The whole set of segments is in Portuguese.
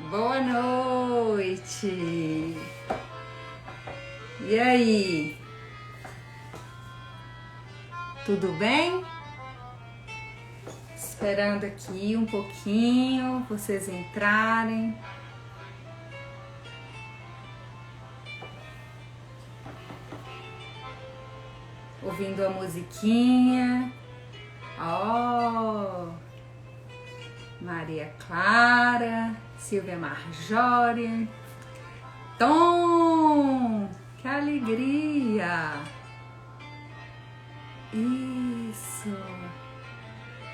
Boa noite! E aí? Tudo bem? Esperando aqui um pouquinho, vocês entrarem. Ouvindo a musiquinha. Oh! Maria Clara, Silvia Marjorie, Tom, que alegria! Isso!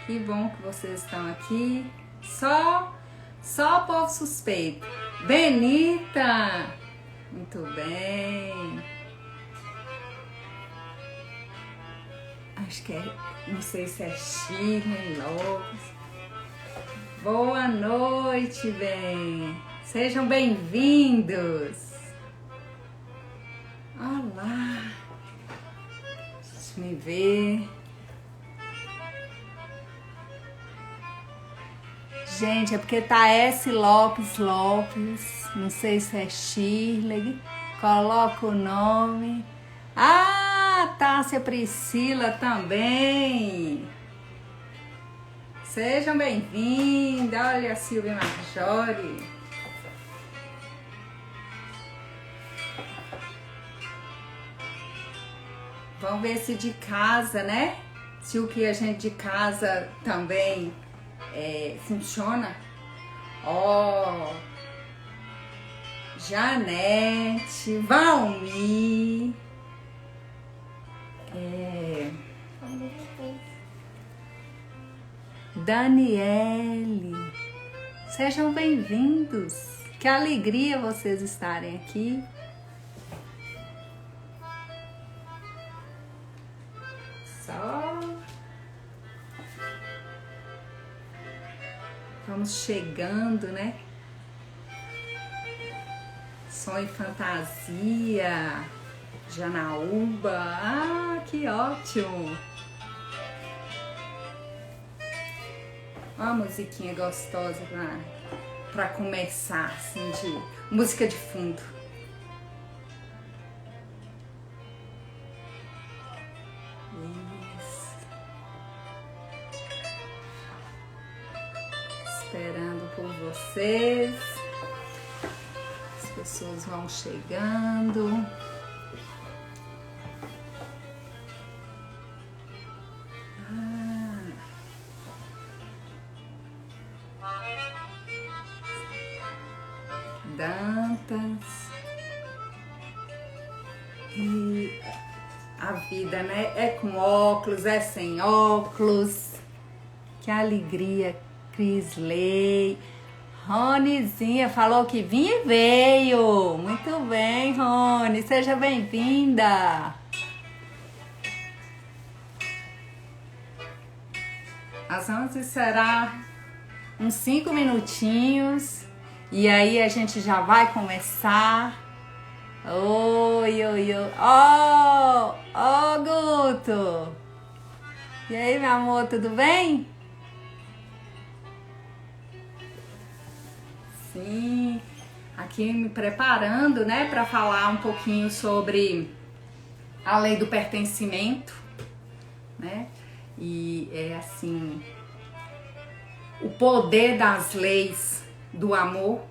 Que bom que vocês estão aqui. Só povo suspeito. Benita, muito bem. Acho que é, não sei se é Shirley Lopes. Boa noite, bem. Sejam bem-vindos. Olá. Deixa eu ver. Gente, é porque tá S. Lopes. Não sei se é Shirley. Coloca o nome. Ah, Tássia Priscila também. Sejam bem-vindos. Olha a Silvia Marjorie. Vamos ver se de casa, né? Se o que a gente de casa também funciona. Ó, Janete, Valmir. Daniele, sejam bem-vindos. Que alegria vocês estarem aqui. Só vamos chegando, né? Sonho e Fantasia, Janaúba. Ah, que ótimo! Olha a musiquinha gostosa pra começar, assim, de música de fundo. Isso. Esperando por vocês. As pessoas vão chegando. Dantas. E a vida, né? É com óculos, é sem óculos. Que alegria, Crisley. Ronizinha falou que vinha e veio. Muito bem, Rony. Seja bem-vinda. Às 11 será uns 5 minutinhos. E aí a gente já vai começar. Oi. Ó, Guto. E aí, meu amor, tudo bem? Sim. Aqui me preparando, né, para falar um pouquinho sobre a lei do pertencimento, né? E é assim, o poder das leis do amor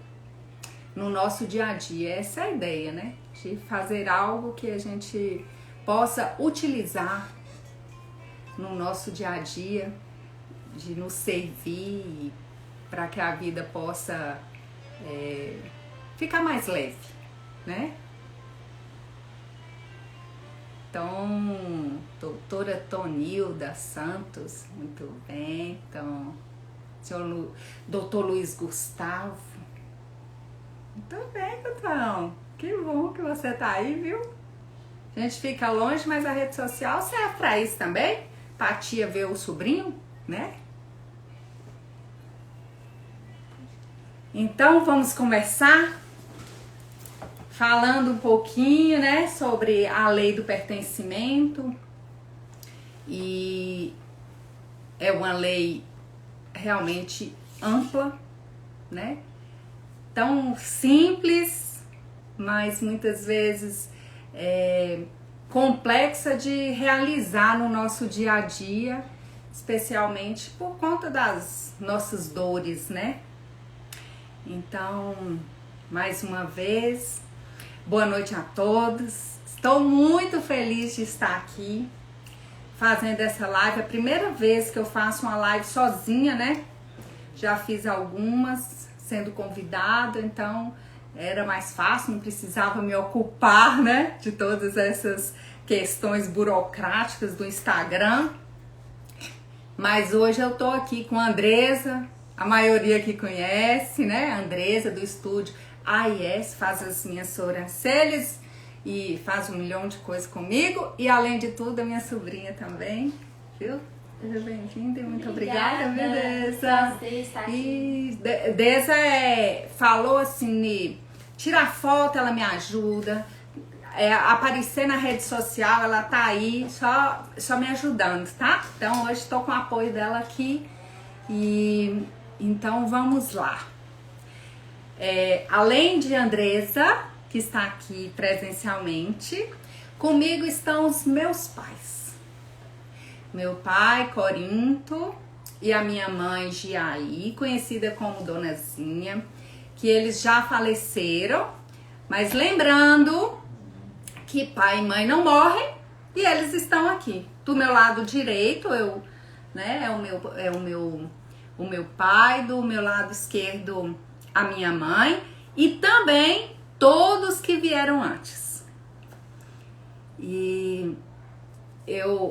no nosso dia a dia. Essa é a ideia, né? De fazer algo que a gente possa utilizar no nosso dia a dia, de nos servir para que a vida possa ficar mais leve, né? Então, doutora Tonilda Santos, muito bem. Então, doutor Luiz Gustavo. Muito bem, patrão. Que bom que você tá aí, viu? A gente fica longe, mas a rede social serve pra isso também. Pra tia ver o sobrinho, né? Então, vamos começar falando um pouquinho, né, sobre a lei do pertencimento. E é uma lei realmente ampla, né? tão simples, mas muitas vezes complexa de realizar no nosso dia a dia, especialmente por conta das nossas dores, né? Então, mais uma vez, boa noite a todos. Estou muito feliz de estar aqui fazendo essa live. É a primeira vez que eu faço uma live sozinha, né? Já fiz algumas sendo convidada, então era mais fácil, não precisava me ocupar, né, de todas essas questões burocráticas do Instagram. Mas hoje eu tô aqui com a Andresa, a maioria que conhece, né? A Andresa do estúdio AIS, faz as minhas sobrancelhas e faz 1 milhão de coisas comigo. E além de tudo, a minha sobrinha também, viu? Seja bem-vinda e muito obrigada, viu, Deza? E Deza falou assim, tirar foto, ela me ajuda. Aparecer na rede social, ela tá aí só me ajudando, tá? Então hoje estou com o apoio dela aqui e então vamos lá. Além de Andresa, que está aqui presencialmente, comigo estão os meus pais. Meu pai, Corinto, e a minha mãe, Giaí, conhecida como Dona Zinha, que eles já faleceram, mas lembrando que pai e mãe não morrem e eles estão aqui. Do meu lado direito, é o meu pai, do meu lado esquerdo, a minha mãe e também todos que vieram antes. E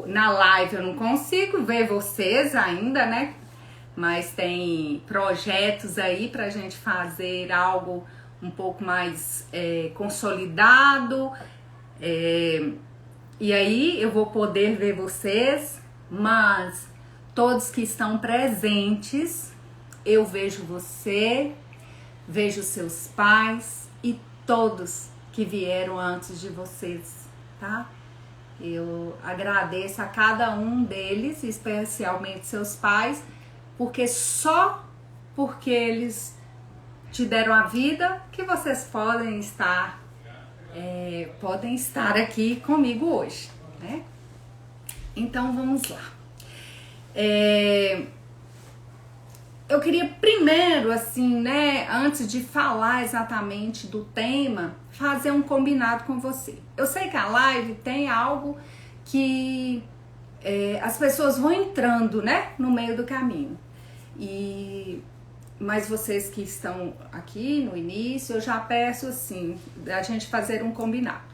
na live eu não consigo ver vocês ainda, né? Mas tem projetos aí pra gente fazer algo um pouco mais consolidado. E aí eu vou poder ver vocês, mas todos que estão presentes, eu vejo você, vejo seus pais e todos que vieram antes de vocês, tá? Eu agradeço a cada um deles, especialmente seus pais, porque só porque eles te deram a vida que vocês podem estar aqui comigo hoje, né? Então vamos lá. Eu queria primeiro, assim, né, antes de falar exatamente do tema, fazer um combinado com você. Eu sei que a live tem algo que as pessoas vão entrando, né, no meio do caminho. Mas vocês que estão aqui no início, eu já peço assim, a gente fazer um combinado.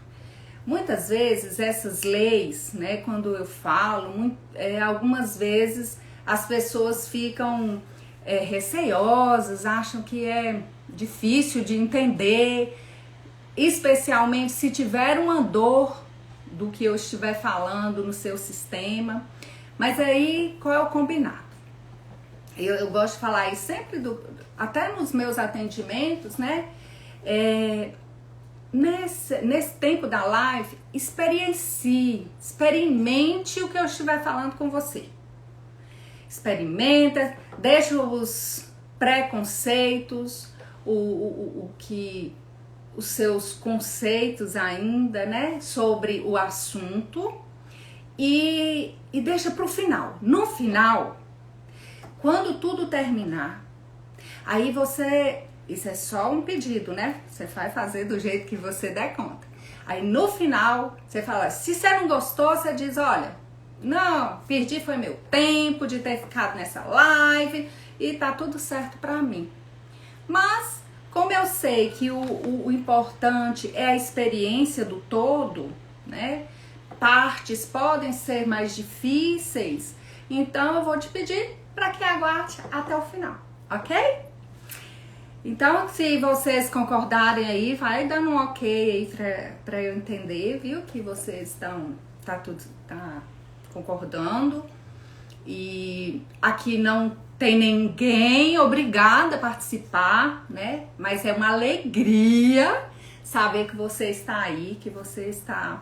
Muitas vezes essas leis, né, quando eu falo, algumas vezes as pessoas ficam receiosas, acham que é difícil de entender, especialmente se tiver uma dor do que eu estiver falando no seu sistema. Mas aí, qual é o combinado? Eu gosto de falar isso sempre, até nos meus atendimentos, né? Nesse tempo da live, experimente o que eu estiver falando com você. Experimenta, deixa os preconceitos, os seus conceitos ainda, né, sobre o assunto e deixa para o final. No final, quando tudo terminar, aí isso é só um pedido, né? Você vai fazer do jeito que você der conta. Aí no final, você fala, se você não gostou, você diz, olha, não, perdi foi meu tempo de ter ficado nessa live e tá tudo certo pra mim. Mas, como eu sei que o importante é a experiência do todo, né? Partes podem ser mais difíceis, então eu vou te pedir para que aguarde até o final, ok? Então, se vocês concordarem aí, vai dando um ok aí pra eu entender, viu? Que vocês tá concordando. E aqui não tem ninguém obrigado a participar, né? Mas é uma alegria saber que você está aí, que você está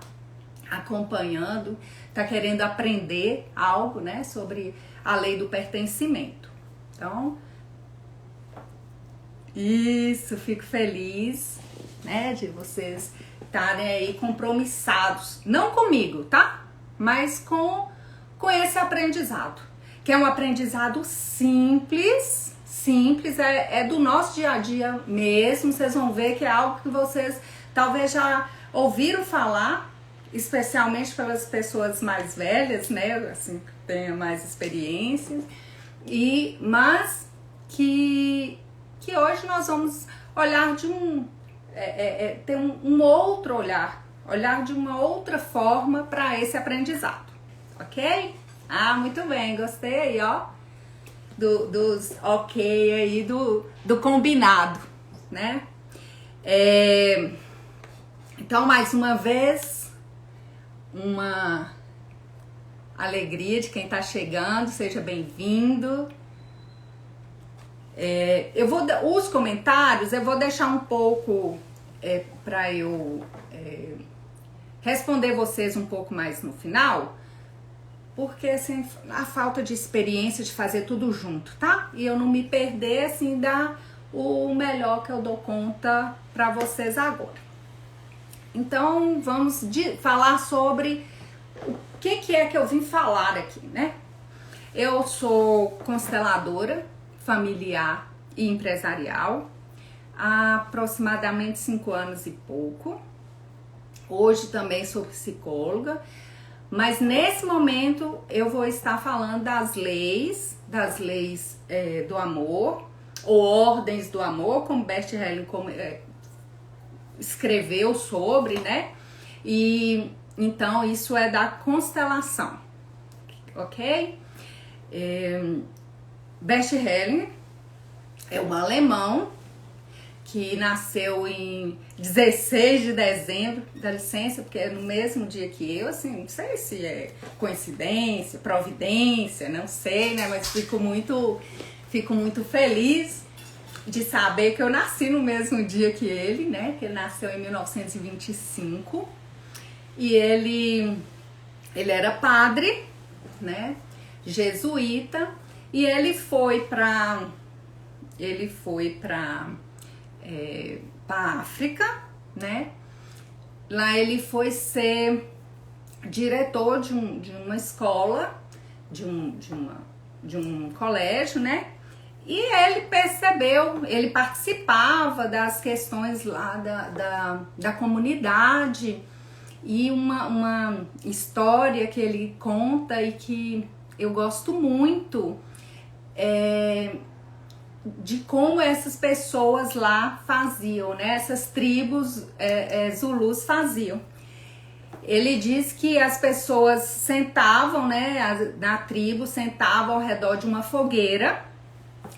acompanhando, está querendo aprender algo, né? Sobre a lei do pertencimento. Então, Isso, fico feliz, né, de vocês estarem aí compromissados, não comigo, tá? Mas com esse aprendizado, que é um aprendizado simples, é do nosso dia a dia mesmo. Vocês vão ver que é algo que vocês talvez já ouviram falar, especialmente pelas pessoas mais velhas, né, assim, que tenham mais experiências, mas que hoje nós vamos olhar de ter um outro olhar de uma outra forma para esse aprendizado, ok? Ah, muito bem, gostei aí, ó, dos ok aí, do combinado, né? Então, mais uma vez, uma alegria de quem tá chegando, seja bem-vindo. Os comentários eu vou deixar um pouco para eu responder vocês um pouco mais no final, porque assim, a falta de experiência de fazer tudo junto, tá? E eu não me perder, assim, dar o melhor que eu dou conta para vocês agora. Então, vamos falar sobre o que é que eu vim falar aqui, né? Eu sou consteladora familiar e empresarial há aproximadamente 5 anos e pouco. Hoje também sou psicóloga, mas nesse momento eu vou estar falando das leis do amor, ou ordens do amor, como Bert Hellinger escreveu sobre, né? E então isso é da constelação, ok? Bert Hellinger é um alemão que nasceu em 16 de dezembro, dá licença, porque é no mesmo dia que eu, assim, não sei se é coincidência, providência, não sei, né? Mas fico muito feliz de saber que eu nasci no mesmo dia que ele, né? Que ele nasceu em 1925 e ele era padre, né? Jesuíta, e ele foi para África, né? Lá ele foi ser diretor de uma escola, de um colégio, né? E ele percebeu, ele participava das questões lá da comunidade, e uma história que ele conta e que eu gosto muito de como essas pessoas lá faziam, né? Essas tribos zulus faziam. Ele diz que as pessoas sentavam, né? Na tribo, sentavam ao redor de uma fogueira,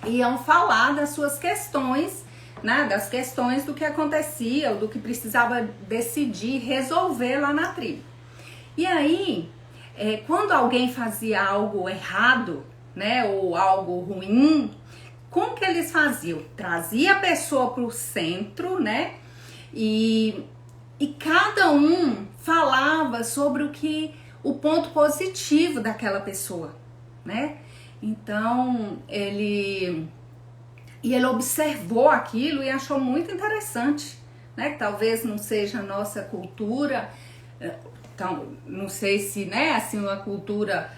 iam falar das suas questões, né? Das questões do que acontecia, ou do que precisava decidir, resolver lá na tribo. E aí, quando alguém fazia algo errado, né? Ou algo ruim, como que eles faziam? Trazia a pessoa para o centro, né? E cada um falava sobre o ponto positivo daquela pessoa, né? Então, ele observou aquilo e achou muito interessante, né? Que talvez não seja a nossa cultura, então, não sei se, né, assim, uma cultura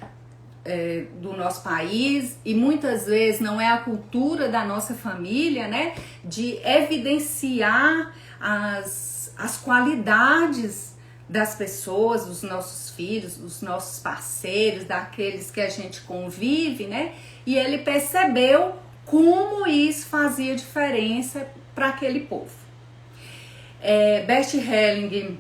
do nosso país, e muitas vezes não é a cultura da nossa família, né, de evidenciar as qualidades das pessoas, dos nossos filhos, dos nossos parceiros, daqueles que a gente convive, né, e ele percebeu como isso fazia diferença para aquele povo. Bert Hellinger,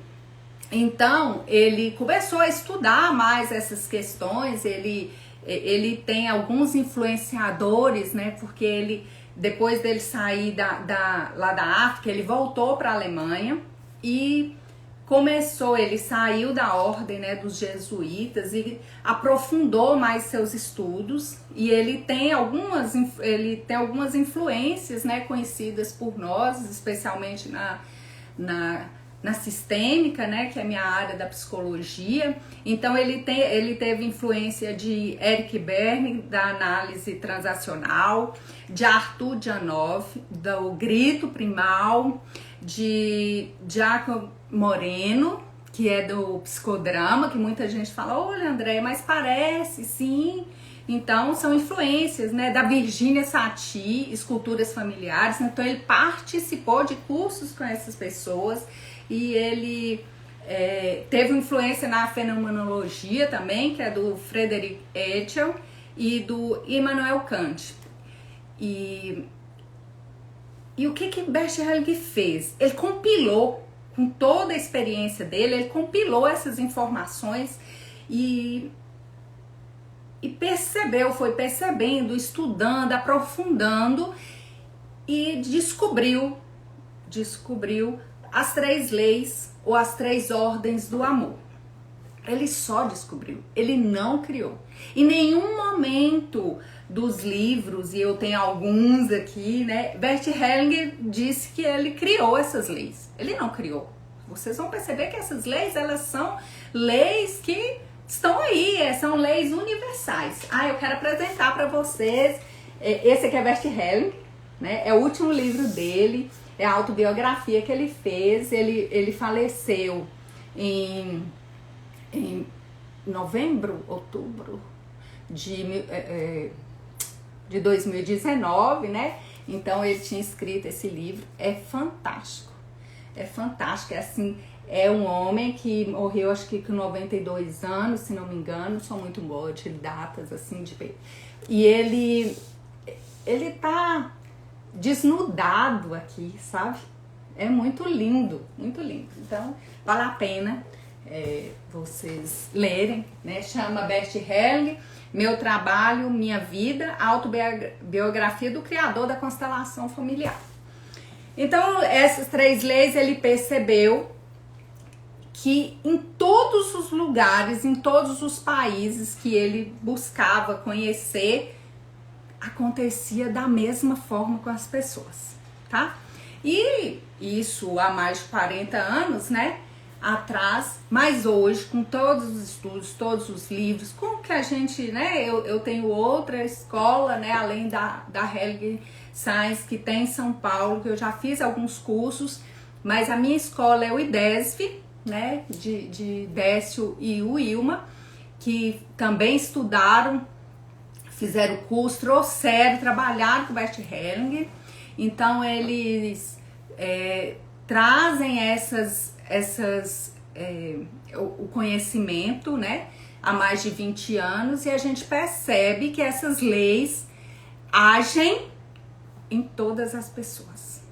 então, ele começou a estudar mais essas questões. Ele tem alguns influenciadores, né? Porque ele, depois dele sair lá da África, ele voltou para a Alemanha e ele saiu da ordem, né, dos jesuítas e aprofundou mais seus estudos. E ele tem algumas influências, né, conhecidas por nós, especialmente na na sistêmica, né, que é a minha área da psicologia. Então ele teve influência de Eric Berne, da análise transacional, de Arthur Janov, do grito primal, de Jacob Moreno, que é do psicodrama, que muita gente fala, olha, André, mas parece, sim. Então, são influências, né, da Virginia Satir, esculturas familiares. Então, ele participou de cursos com essas pessoas e ele teve influência na fenomenologia também, que é do Frederick Etchell e do Immanuel Kant. E o que Bert Helling fez? Ele compilou, com toda a experiência dele, ele compilou essas informações e foi percebendo, estudando, aprofundando e descobriu as 3 leis ou as 3 ordens do amor. Ele só descobriu, ele não criou. Em nenhum momento dos livros, e eu tenho alguns aqui, né, Bert Hellinger disse que ele criou essas leis. Ele não criou. Vocês vão perceber que essas leis, elas são leis que estão aí, são leis universais. Eu quero apresentar para vocês, esse aqui é Bert Hellinger, né, é o último livro dele, é a autobiografia que ele fez. Ele faleceu em outubro de 2019, né? Então ele tinha escrito esse livro. É fantástico, é assim, é um homem que morreu acho que com 92 anos, se não me engano, sou muito boa de datas assim, e ele tá desnudado aqui, sabe? É muito lindo, muito lindo. Então vale a pena vocês lerem, né? Chama Bert Hellinger, Meu Trabalho, Minha Vida, a autobiografia do criador da constelação familiar. Então, essas 3 leis ele percebeu que em todos os lugares, em todos os países que ele buscava conhecer, acontecia da mesma forma com as pessoas, tá? E isso há mais de 40 anos, né? Atrás, mas hoje, com todos os estudos, todos os livros, com que a gente, né, eu tenho outra escola, né, além da Hellinger Science, que tem em São Paulo, que eu já fiz alguns cursos, mas a minha escola é o IDESV, né, de Décio e o Ilma, que também estudaram, fizeram o curso, trouxeram, trabalharam com o Bert Hellinger. Então eles trazem o conhecimento, né, há mais de 20 anos, e a gente percebe que essas leis agem em todas as pessoas,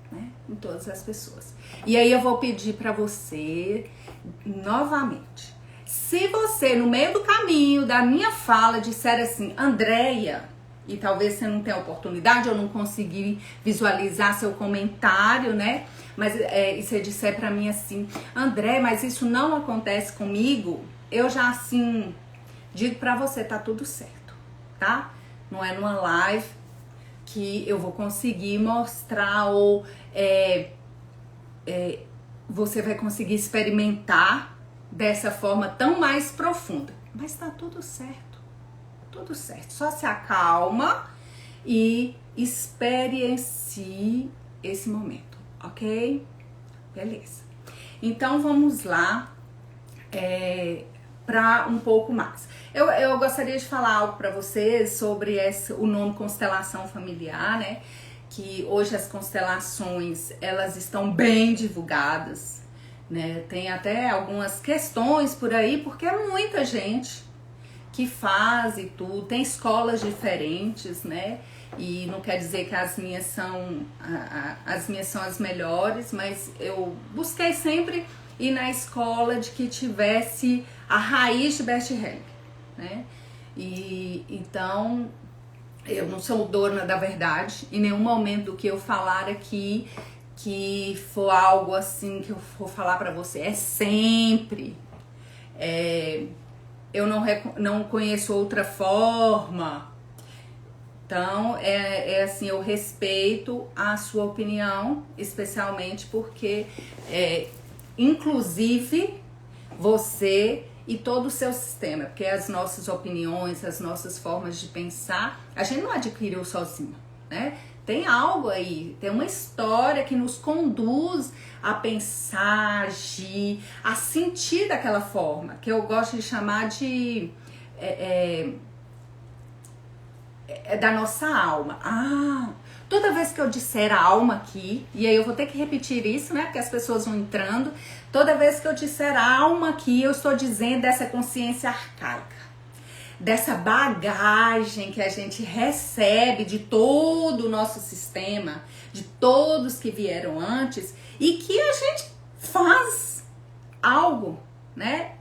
né, em todas as pessoas. E aí eu vou pedir para você novamente, se você no meio do caminho da minha fala disser assim, Andréia, e talvez você não tenha oportunidade ou não conseguir visualizar seu comentário, né? Mas e você disser pra mim assim, André, mas isso não acontece comigo, eu já assim digo pra você, tá tudo certo, tá? Não é numa live que eu vou conseguir mostrar ou você vai conseguir experimentar dessa forma tão mais profunda. Mas tá tudo certo. Tudo certo, só se acalma e experiencie esse momento, ok? Beleza. Então vamos lá para um pouco mais. Eu gostaria de falar algo para vocês sobre o nome constelação familiar, né? Que hoje as constelações elas estão bem divulgadas, né? Tem até algumas questões por aí, porque é muita gente que faz e tudo, tem escolas diferentes, né? E não quer dizer que as minhas são as melhores, mas eu busquei sempre ir na escola de que tivesse a raiz de Bert Hellinger, né? E então eu não sou dona da verdade, em nenhum momento do que eu falar aqui que for algo assim que eu for falar pra você, é sempre eu não conheço outra forma. Então, assim, eu respeito a sua opinião, especialmente porque inclusive você e todo o seu sistema, porque as nossas opiniões, as nossas formas de pensar, a gente não adquiriu sozinho, né? Tem algo aí, tem uma história que nos conduz a pensar, a agir, a sentir daquela forma, que eu gosto de chamar de da nossa alma. Toda vez que eu disser a alma aqui, e aí eu vou ter que repetir isso, né, porque as pessoas vão entrando, toda vez que eu disser a alma aqui, eu estou dizendo dessa consciência arcaica, dessa bagagem que a gente recebe de todo o nosso sistema, de todos que vieram antes, e que a gente faz algo, né?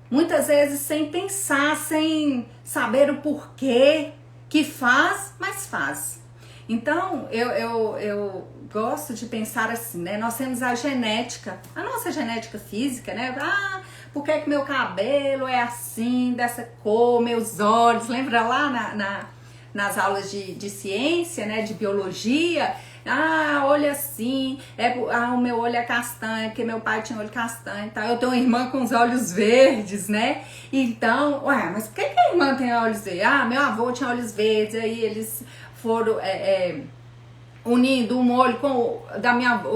Muitas vezes sem pensar, sem saber o porquê que faz, mas faz. Então, eu gosto de pensar assim, né? Nós temos a genética, a nossa genética física, né? Por que que meu cabelo é assim, dessa cor, meus olhos? Lembra lá nas aulas de ciência, né? De biologia? Olho assim, o meu olho é castanho, porque meu pai tinha olho castanho, tá? Eu tenho uma irmã com os olhos verdes, né? Então, mas por que a irmã tem olhos verdes? Meu avô tinha olhos verdes, aí eles foram unindo um olho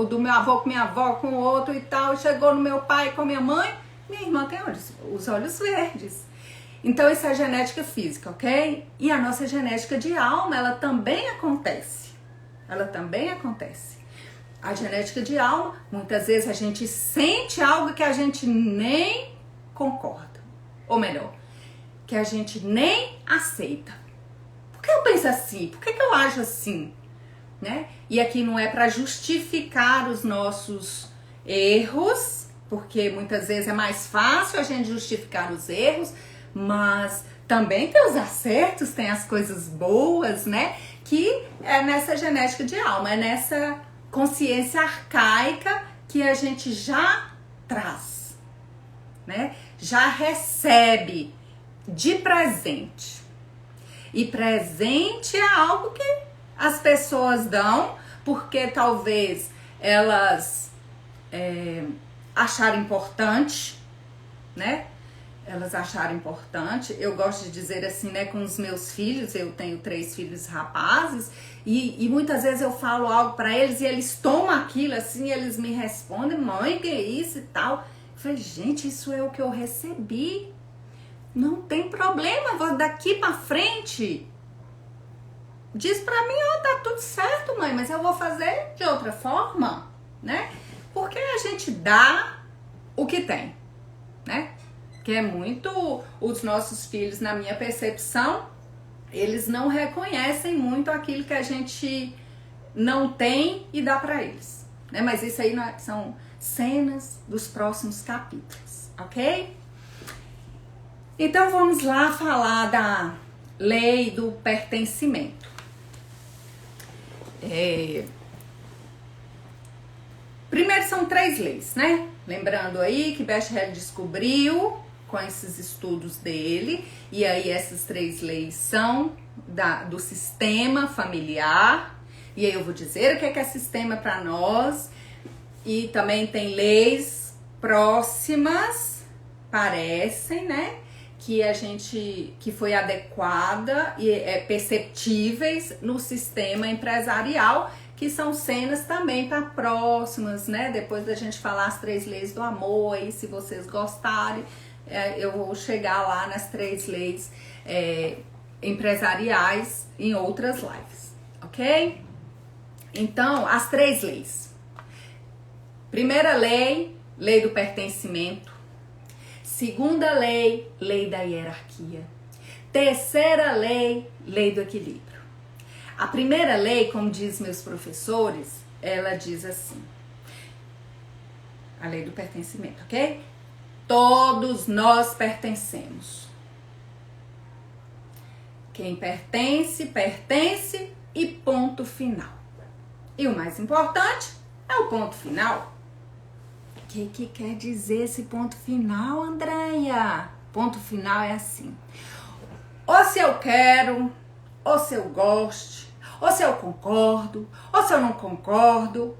do meu avô com minha avó com o outro e tal, chegou no meu pai com minha mãe, minha irmã tem os olhos verdes. Então isso é genética física, ok? E a nossa genética de alma, ela também acontece. A genética de alma, muitas vezes a gente sente algo que a gente nem concorda. Ou melhor, que a gente nem aceita. Por que eu penso assim? Por que eu ajo assim? Né? E aqui não é para justificar os nossos erros, porque muitas vezes é mais fácil a gente justificar os erros, mas também tem os acertos, tem as coisas boas, né? Que é nessa genética de alma, é nessa consciência arcaica que a gente já traz, né? Já recebe de presente. E presente é algo que as pessoas dão porque talvez elas acharam importante, né? Elas acharam importante. Eu gosto de dizer assim, né, com os meus filhos, eu tenho 3 filhos rapazes, e muitas vezes eu falo algo para eles e eles tomam aquilo assim, e eles me respondem, mãe, que é isso e tal. Eu falei, gente, isso é o que eu recebi. Não tem problema, vou daqui para frente. Diz pra mim, tá tudo certo, mãe, mas eu vou fazer de outra forma, né? Porque a gente dá o que tem, né? Que é muito, os nossos filhos, na minha percepção, eles não reconhecem muito aquilo que a gente não tem e dá pra eles, né? Mas isso aí são cenas dos próximos capítulos, ok? Então vamos lá falar da lei do pertencimento. Primeiro são 3 leis, né? Lembrando aí que Bert Hellinger descobriu com esses estudos dele, e aí essas 3 leis são do sistema familiar, e aí eu vou dizer o que é sistema para nós, e também tem leis próximas, parecem, né? Que foi adequada e perceptíveis no sistema empresarial, que são cenas também para próximas, né? Depois da gente falar as 3 leis do amor, aí se vocês gostarem, eu vou chegar lá nas 3 leis empresariais em outras lives, ok? Então, as 3 leis. Primeira lei, lei do pertencimento. Segunda lei, lei da hierarquia. Terceira lei, lei do equilíbrio. A primeira lei, como diz meus professores, ela diz assim, a lei do pertencimento, ok? Todos nós pertencemos. Quem pertence, pertence e ponto final. E o mais importante é o ponto final. O que quer dizer esse ponto final, Andréia? Ponto final é assim. Ou se eu quero, ou se eu gosto, ou se eu concordo, ou se eu não concordo.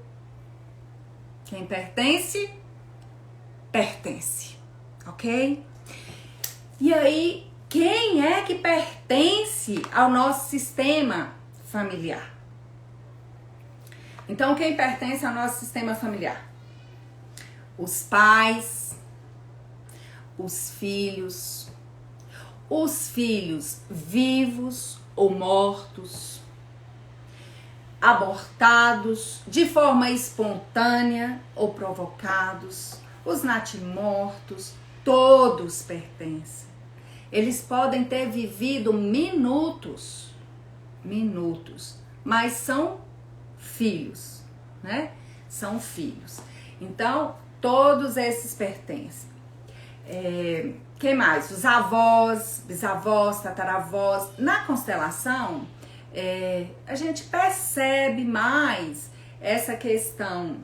O Quem pertence, pertence, ok? E aí, quem é que pertence ao nosso sistema familiar? Então, quem pertence ao nosso sistema familiar? Os pais, os filhos vivos ou mortos, abortados de forma espontânea ou provocados, os natimortos, todos pertencem. Eles podem ter vivido minutos, mas são filhos, né? São filhos. Então, todos esses pertencem. Quem mais? Os avós, bisavós, tataravós. Na constelação, a gente percebe mais essa questão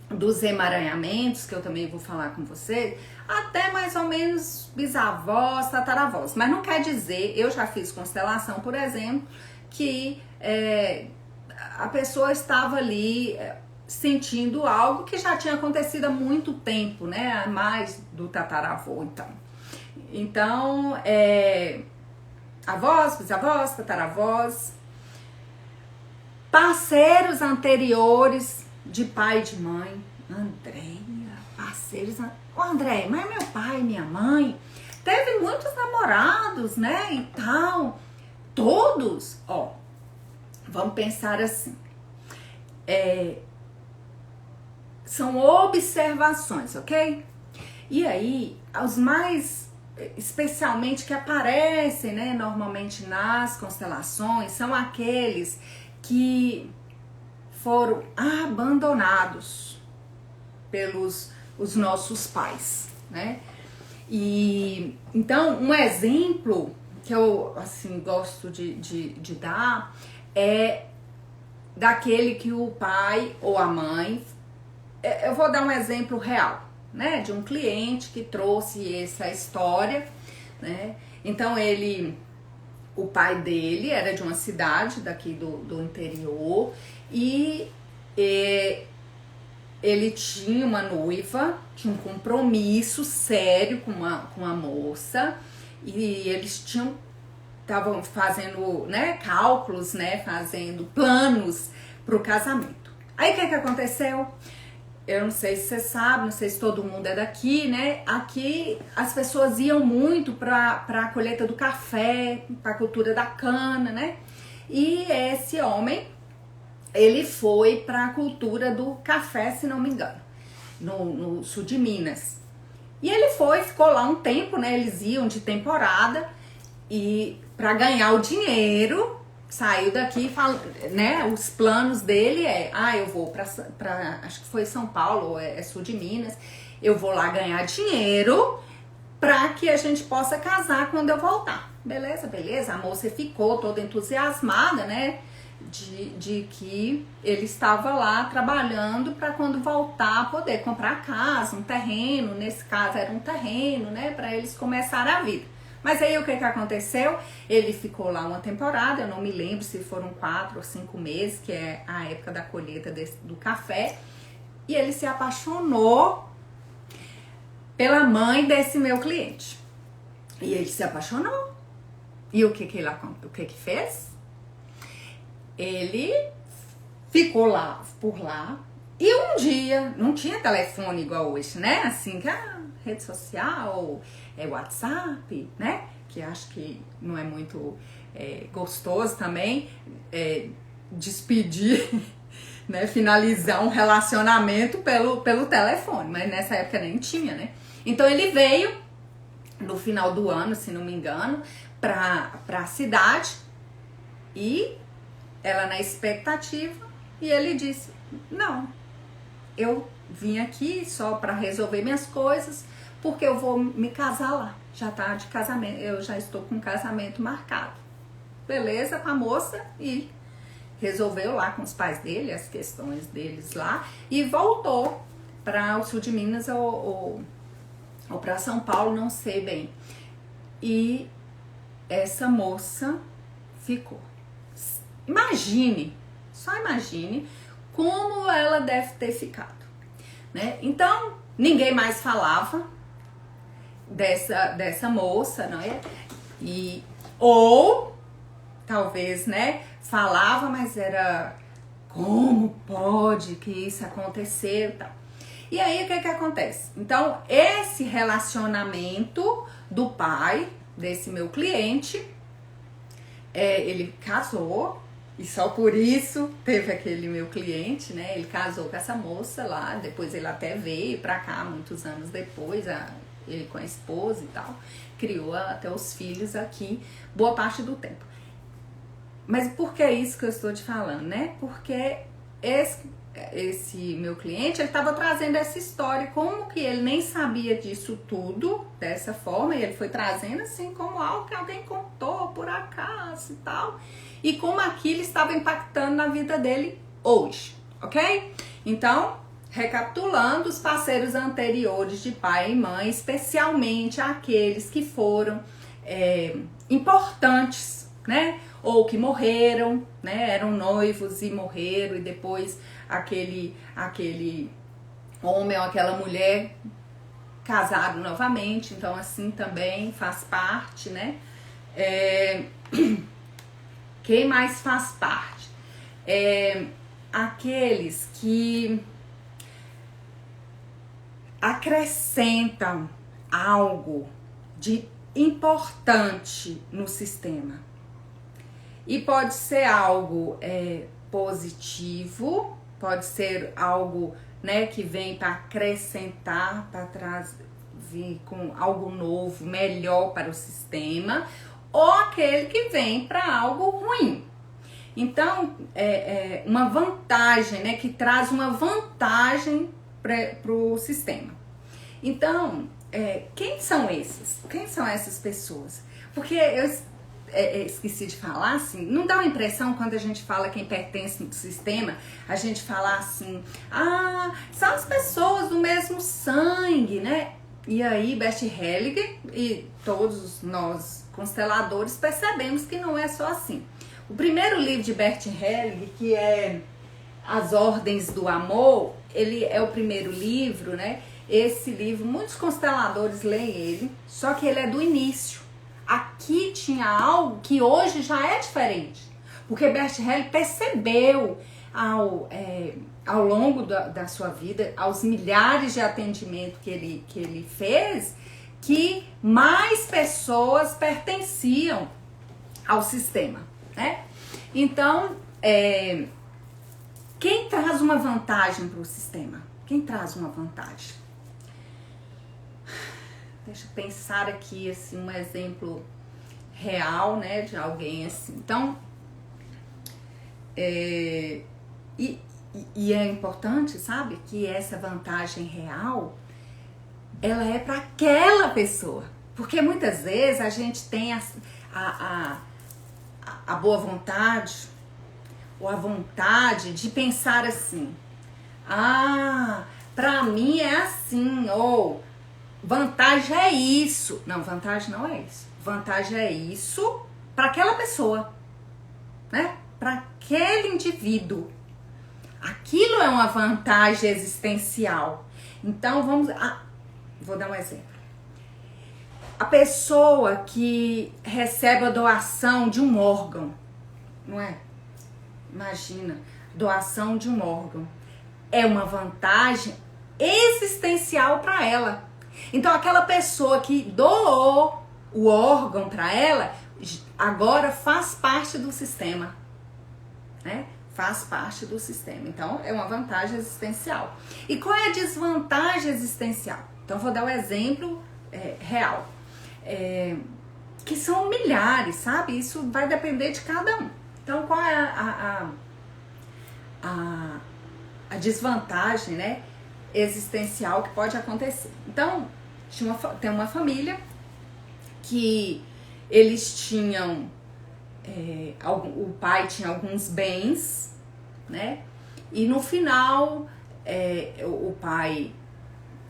dos emaranhamentos, que eu também vou falar com você, até mais ou menos bisavós, tataravós. Mas não quer dizer, eu já fiz constelação, por exemplo, que a pessoa estava ali sentindo algo que já tinha acontecido há muito tempo, né? Mais do tataravô, então. Então, avós, bisavós, tataravós, parceiros anteriores de pai e de mãe. Andréia, parceiros... Ô, André, mas meu pai, minha mãe, teve muitos namorados, né, e tal. Todos, ó, vamos pensar assim. São observações, ok? E aí, os mais, especialmente que aparecem, né, normalmente nas constelações, são aqueles que foram abandonados pelos os nossos pais, né? E então, um exemplo que eu, assim, gosto de dar é daquele que o pai ou a mãe... Eu vou dar um exemplo real, né? De um cliente que trouxe essa história, né? Então, o pai dele era de uma cidade daqui do interior e ele tinha uma noiva, tinha um compromisso sério com uma moça e eles estavam fazendo, né, cálculos, né, fazendo planos para o casamento. Aí o que aconteceu? Eu não sei se você sabe, não sei se todo mundo é daqui, né? Aqui as pessoas iam muito para a colheita do café, para a cultura da cana, né? E esse homem, ele foi para a cultura do café, se não me engano, no sul de Minas. E ele ficou lá um tempo, né? Eles iam de temporada e para ganhar o dinheiro, saiu daqui, né? Os planos dele eu vou para acho que foi São Paulo, é sul de Minas. Eu vou lá ganhar dinheiro para que a gente possa casar quando eu voltar. Beleza, beleza. A moça ficou toda entusiasmada, né? De que ele estava lá trabalhando para quando voltar poder comprar casa, um terreno. Nesse caso era um terreno, né? Para eles começarem a vida. Mas aí o que aconteceu? Ele ficou lá uma temporada, eu não me lembro se foram 4 ou 5 meses, que é a época da colheita do café. E ele se apaixonou pela mãe desse meu cliente. E ele se apaixonou. E o que fez? Ele ficou lá, por lá. E um dia, não tinha telefone igual hoje, né? Assim, que rede social, WhatsApp, né? Que acho que não é muito gostoso também despedir, né? Finalizar um relacionamento pelo telefone, mas nessa época nem tinha, né? Então ele veio no final do ano, se não me engano, pra a cidade e ela na expectativa e ele disse, não, eu vim aqui só para resolver minhas coisas, porque eu vou me casar lá. Já tá de casamento, eu já estou com um casamento marcado. Beleza, com a moça e resolveu lá com os pais dele, as questões deles lá e voltou para o sul de Minas ou para São Paulo, não sei bem. E essa moça ficou. Imagine, só imagine como ela deve ter ficado. né? Então, ninguém mais falava dessa moça, não é? Ou, talvez, né, falava, mas era como pode que isso aconteceu e tal. E aí, o que acontece? Então, esse relacionamento do pai desse meu cliente, ele casou, e só por isso teve aquele meu cliente, né? Ele casou com essa moça lá, depois ele até veio pra cá, muitos anos depois, ele com a esposa e tal, criou até os filhos aqui, boa parte do tempo. Mas por que é isso que eu estou te falando, né? Porque esse meu cliente, ele estava trazendo essa história, como que ele nem sabia disso tudo, dessa forma, e ele foi trazendo assim, como algo que alguém contou por acaso e tal, e como aquilo estava impactando na vida dele hoje, ok? Então, recapitulando, os parceiros anteriores de pai e mãe, especialmente aqueles que foram importantes, né? Ou que morreram, né? Eram noivos e morreram, e depois aquele homem ou aquela mulher casaram novamente, então assim também faz parte, né? Quem mais faz parte? Aqueles que acrescentam algo de importante no sistema. E pode ser algo positivo, pode ser algo, né, que vem para acrescentar, para vir com algo novo, melhor para o sistema, ou aquele que vem para algo ruim. Então, uma vantagem, né, que traz uma vantagem para o sistema. Então, quem são esses? Quem são essas pessoas? Porque eu esqueci de falar, assim, não dá uma impressão quando a gente fala quem pertence no sistema, a gente fala assim, são as pessoas do mesmo sangue, né? E aí, Bert Hellinger e todos nós consteladores percebemos que não é só assim. O primeiro livro de Bert Hellinger, que é As Ordens do Amor, ele é o primeiro livro, né? Esse livro, muitos consteladores leem ele, só que ele é do início. Aqui tinha algo que hoje já é diferente, porque Bert Hellinger percebeu ao longo da sua vida, aos milhares de atendimentos que ele fez, que mais pessoas pertenciam ao sistema, né? Então, quem traz uma vantagem para o sistema? Quem traz uma vantagem? Deixa eu pensar aqui, assim, um exemplo real, né, de alguém assim. Então, e é importante, sabe, que essa vantagem real, ela é para aquela pessoa. Porque muitas vezes a gente tem a boa vontade, ou a vontade de pensar assim, pra mim é assim, ou vantagem é isso. Não, vantagem não é isso. Vantagem é isso para aquela pessoa, né? Para aquele indivíduo. Aquilo é uma vantagem existencial. Então, vou dar um exemplo. A pessoa que recebe a doação de um órgão, não é? Imagina, doação de um órgão. É uma vantagem existencial para ela. Então, aquela pessoa que doou o órgão para ela, agora faz parte do sistema, né? Faz parte do sistema. Então, é uma vantagem existencial. E qual é a desvantagem existencial? Então, vou dar um exemplo real. Que são milhares, sabe? Isso vai depender de cada um. Então, qual é a desvantagem, né, existencial que pode acontecer? Então, tem uma família que eles tinham, o pai tinha alguns bens, né? E no final, o pai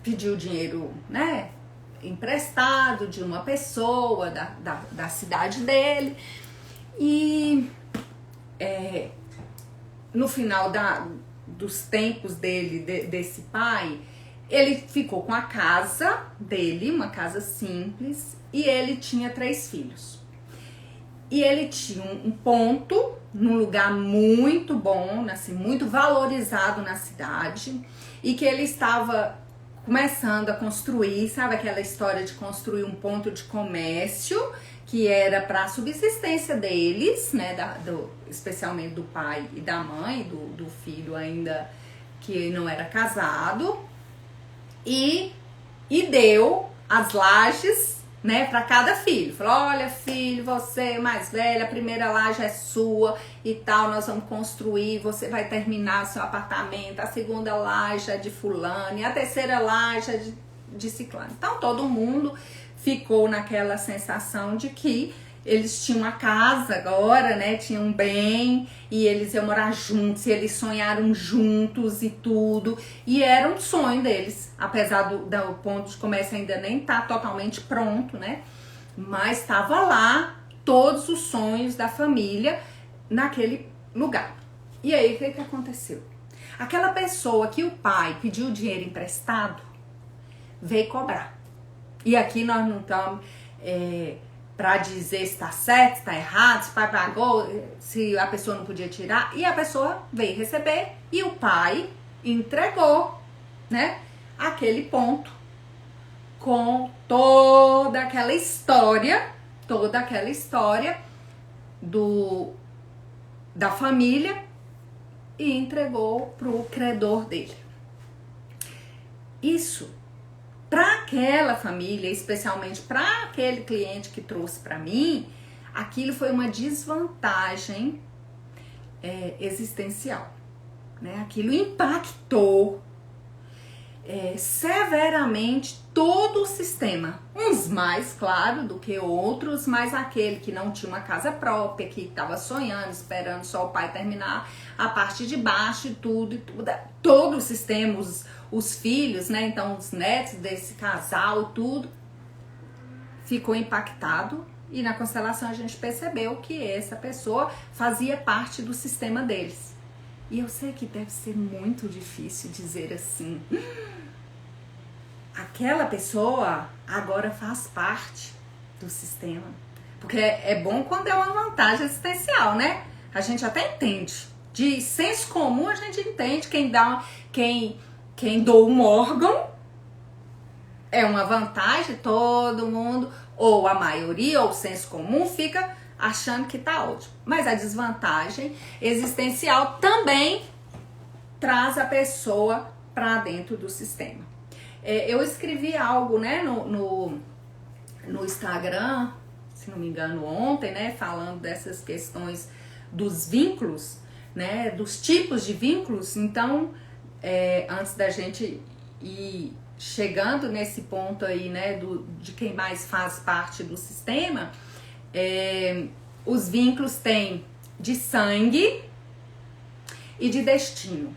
pediu dinheiro, né, emprestado de uma pessoa da cidade dele. E no final dos tempos dele, desse pai, Ele ficou com a casa dele, uma casa simples, e ele tinha 3 filhos. E ele tinha um ponto num lugar muito bom, assim, muito valorizado na cidade, e que ele estava começando a construir, sabe aquela história de construir um ponto de comércio que era para a subsistência deles, né, especialmente do pai e da mãe, do filho ainda que não era casado, e deu as lajes, né, para cada filho. Falou: olha, filho, você mais velho, a primeira laje é sua e tal, nós vamos construir, você vai terminar seu apartamento, a segunda laje é de fulano, e a terceira laje é de ciclano. Então todo mundo ficou naquela sensação de que eles tinham uma casa agora, né, tinham um bem, e eles iam morar juntos, e eles sonharam juntos e tudo, e era um sonho deles, apesar do ponto de comércio ainda nem tá totalmente pronto, né, mas estava lá todos os sonhos da família naquele lugar. E aí, o que aconteceu? Aquela pessoa que o pai pediu dinheiro emprestado, veio cobrar. E aqui nós não estamos para dizer se está certo, se está errado, se o pai pagou, se a pessoa não podia tirar. E a pessoa veio receber e o pai entregou, né, aquele ponto com toda aquela história da família, e entregou pro credor dele. Isso, para aquela família, especialmente para aquele cliente que trouxe para mim, aquilo foi uma desvantagem existencial, né? Aquilo impactou severamente todo o sistema, uns mais, claro, do que outros, mas aquele que não tinha uma casa própria, que estava sonhando, esperando só o pai terminar a parte de baixo e tudo, todo o sistema, os filhos, né, então os netos desse casal, tudo, ficou impactado, e na constelação a gente percebeu que essa pessoa fazia parte do sistema deles. E eu sei que deve ser muito difícil dizer assim: aquela pessoa agora faz parte do sistema. Porque é bom quando é uma vantagem existencial, né? A gente até entende. De senso comum a gente entende. Quem doa um órgão é uma vantagem, todo mundo, ou a maioria, ou o senso comum, fica achando que tá ótimo. Mas a desvantagem existencial também traz a pessoa para dentro do sistema. Eu escrevi algo, né, no Instagram, se não me engano, ontem, né, falando dessas questões dos vínculos, né, dos tipos de vínculos. Então, antes da gente ir chegando nesse ponto aí, né, de quem mais faz parte do sistema, os vínculos têm de sangue e de destino.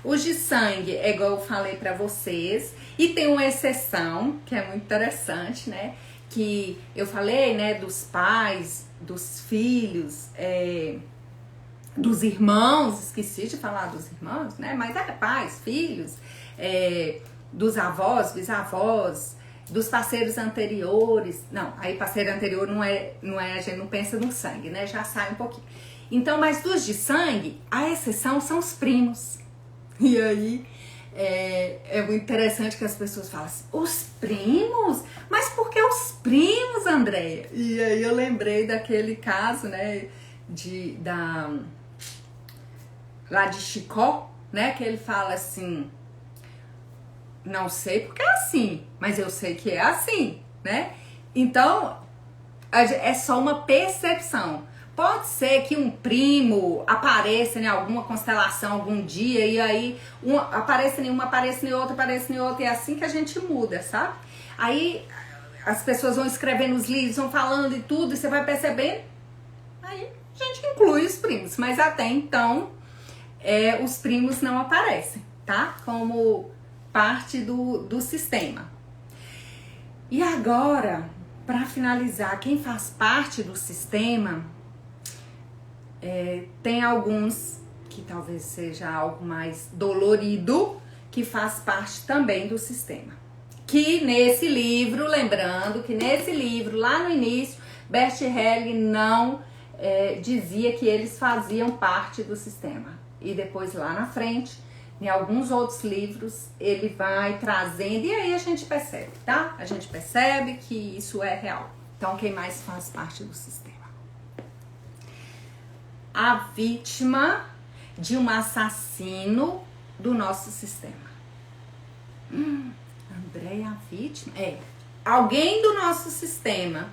Os de sangue é igual eu falei pra vocês, e tem uma exceção que é muito interessante, né, que eu falei, né, dos pais, dos filhos, dos irmãos, esqueci de falar dos irmãos, né, mas pais, filhos, dos avós, bisavós, dos parceiros anteriores. Não, aí parceiro anterior não é, a gente não pensa no sangue, né, já sai um pouquinho. Então, mas dos de sangue, a exceção são os primos. E aí, é muito interessante que as pessoas falam assim: os primos? Mas por que os primos, Andréia? E aí eu lembrei daquele caso, né, lá de Chicó, né, que ele fala assim: não sei porque é assim, mas eu sei que é assim, né? Então, é só uma percepção. Pode ser que um primo apareça em alguma constelação algum dia, e aí aparece em uma, aparece em outra, e é assim que a gente muda, sabe? Aí as pessoas vão escrevendo os livros, vão falando e tudo, e você vai percebendo, aí a gente inclui os primos, mas até então os primos não aparecem, tá? Como parte do sistema. E agora, para finalizar, quem faz parte do sistema, tem alguns que talvez seja algo mais dolorido, que faz parte também do sistema. Que nesse livro, lembrando que nesse livro, lá no início, Bert Helling não dizia que eles faziam parte do sistema. E depois lá na frente, em alguns outros livros, ele vai trazendo, e aí a gente percebe, tá? A gente percebe que isso é real. Então, quem mais faz parte do sistema? A vítima de um assassino do nosso sistema. Andréia, a vítima? Alguém do nosso sistema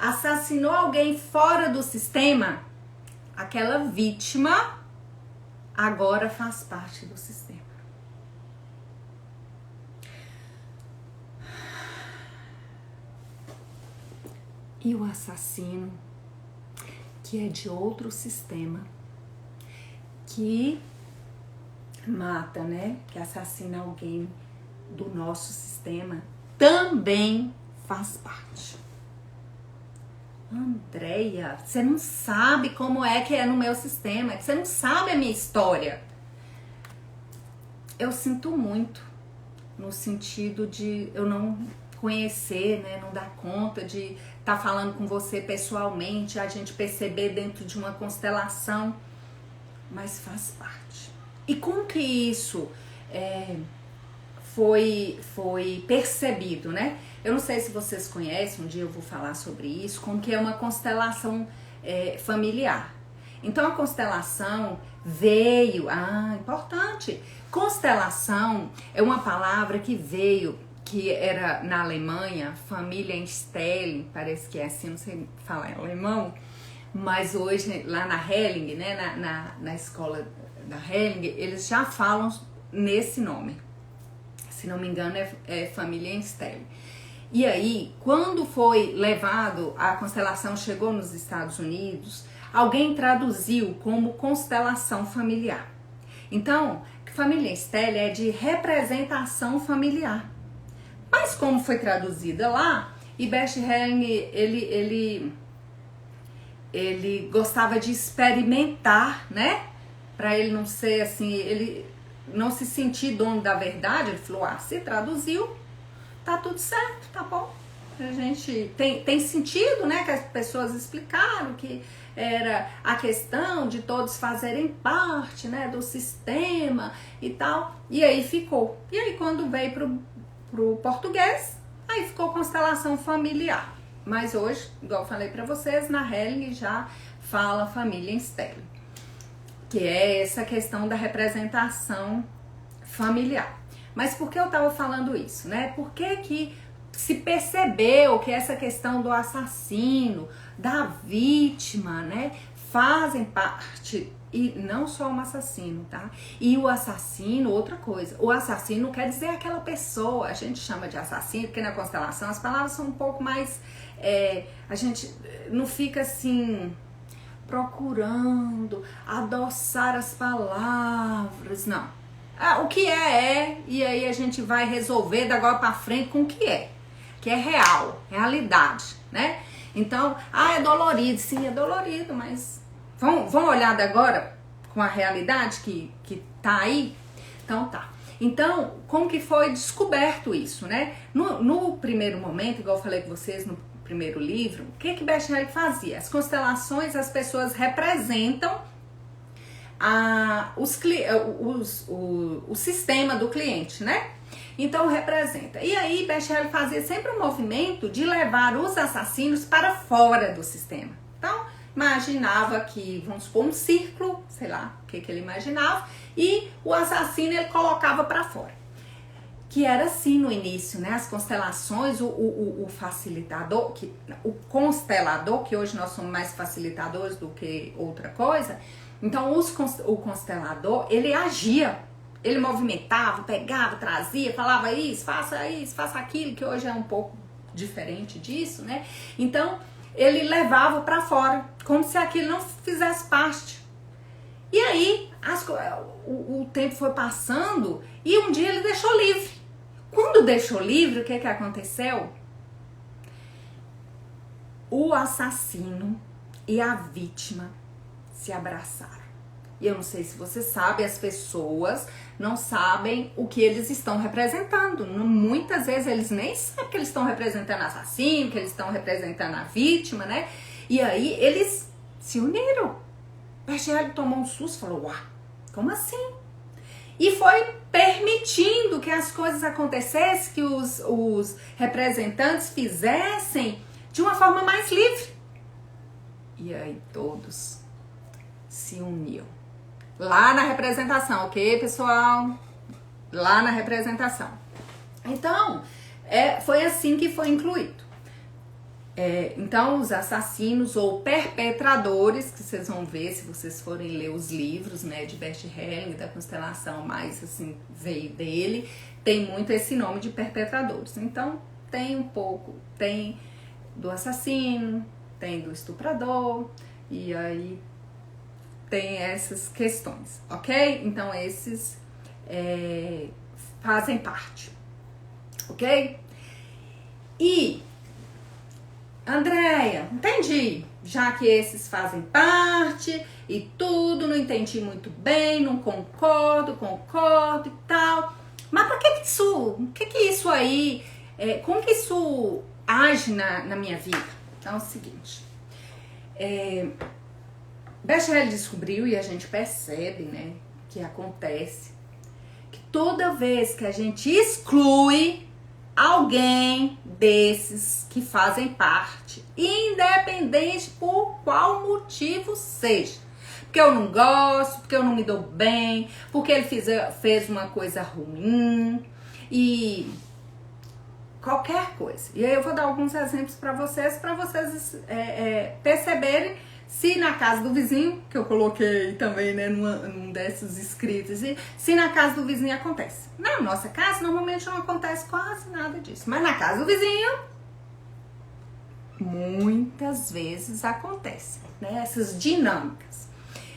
assassinou alguém fora do sistema, aquela vítima agora faz parte do sistema. E o assassino, que é de outro sistema, que mata, né? Que assassina alguém do nosso sistema, também faz parte. Andréia, você não sabe como é que é no meu sistema, você não sabe a minha história. Eu sinto muito, no sentido de eu não conhecer, né, não dar conta de estar falando com você pessoalmente, a gente perceber dentro de uma constelação, mas faz parte. E como que isso foi percebido, né? Eu não sei se vocês conhecem, um dia eu vou falar sobre isso, como que é uma constelação familiar. Então a constelação veio, importante, constelação é uma palavra que veio, que era na Alemanha, família Stelling, parece que é assim, não sei falar em alemão, mas hoje lá na Helling, né, na escola da Helling, eles já falam nesse nome. Se não me engano é família Stelling. E aí, quando foi levado, a constelação chegou nos Estados Unidos, alguém traduziu como constelação familiar. Então, família Stelling é de representação familiar. Mas como foi traduzida lá, e Bert Helling, ele gostava de experimentar, né? Para ele não ser assim, ele não se sentir dono da verdade, ele falou, se traduziu, tá tudo certo, tá bom. A gente tem sentido, né, que as pessoas explicaram que era a questão de todos fazerem parte, né, do sistema e tal, e aí ficou. E aí quando veio pro português, aí ficou constelação familiar. Mas hoje, igual eu falei pra vocês, na Helling já fala família Stelling, que é essa questão da representação familiar. Mas por que eu tava falando isso, né? Por que se percebeu que essa questão do assassino, da vítima, né, fazem parte, e não só um assassino, tá? E o assassino, outra coisa, o assassino não quer dizer aquela pessoa, a gente chama de assassino, porque na constelação as palavras são um pouco mais, a gente não fica assim procurando adoçar as palavras, não. O que e aí a gente vai resolver da agora pra frente com o que é real, realidade, né? Então, é dolorido, sim, é dolorido, mas vamos olhar da agora com a realidade que tá aí? Então tá. Então, como que foi descoberto isso, né? No primeiro momento, igual eu falei com vocês no primeiro livro, o que Bert Helling fazia? As constelações, as pessoas representam o sistema do cliente, né? Então representa. E aí Bert Helling fazia sempre um movimento de levar os assassinos para fora do sistema. Então imaginava que, vamos supor, um círculo, sei lá o que ele imaginava, e o assassino ele colocava para fora. Que era assim no início, né? As constelações, o facilitador, o constelador, que hoje nós somos mais facilitadores do que outra coisa. Então o constelador, ele agia, ele movimentava, pegava, trazia, falava isso, faça aquilo, que hoje é um pouco diferente disso, né? Então ele levava para fora, como se aquilo não fizesse parte. E aí o tempo foi passando e um dia ele deixou livre. Quando deixou livre, o que aconteceu? O assassino e a vítima se abraçaram. E eu não sei se você sabe, as pessoas não sabem o que eles estão representando. Muitas vezes eles nem sabem que eles estão representando assassino, que eles estão representando a vítima, né? E aí eles se uniram. Bergerelli tomou um susto e falou, uau, como assim? E foi permitindo que as coisas acontecessem, que os representantes fizessem de uma forma mais livre. E aí todos se uniam. Lá na representação, ok, pessoal? Lá na representação. Então, foi assim que foi incluído. Então, os assassinos ou perpetradores, que vocês vão ver se vocês forem ler os livros, né, de Bert Helling, da constelação, mais assim, veio dele, tem muito esse nome de perpetradores. Então, tem um pouco, tem do assassino, tem do estuprador, e aí tem essas questões, ok? Então, esses fazem parte, ok? E Andréia, entendi, já que esses fazem parte e tudo, não entendi muito bem, não concordo e tal. Mas pra que isso, isso aí, como que isso age na minha vida? Então é o seguinte, Bert Helling descobriu e a gente percebe, né, que acontece, que toda vez que a gente exclui alguém desses que fazem parte, independente por qual motivo seja. Porque eu não gosto, porque eu não me dou bem, porque ele fez uma coisa ruim e qualquer coisa. E aí eu vou dar alguns exemplos para vocês perceberem se na casa do vizinho, que eu coloquei também, né, num desses escritos, se na casa do vizinho acontece. Na nossa casa, normalmente não acontece quase nada disso. Mas na casa do vizinho, muitas vezes acontece, né, essas dinâmicas.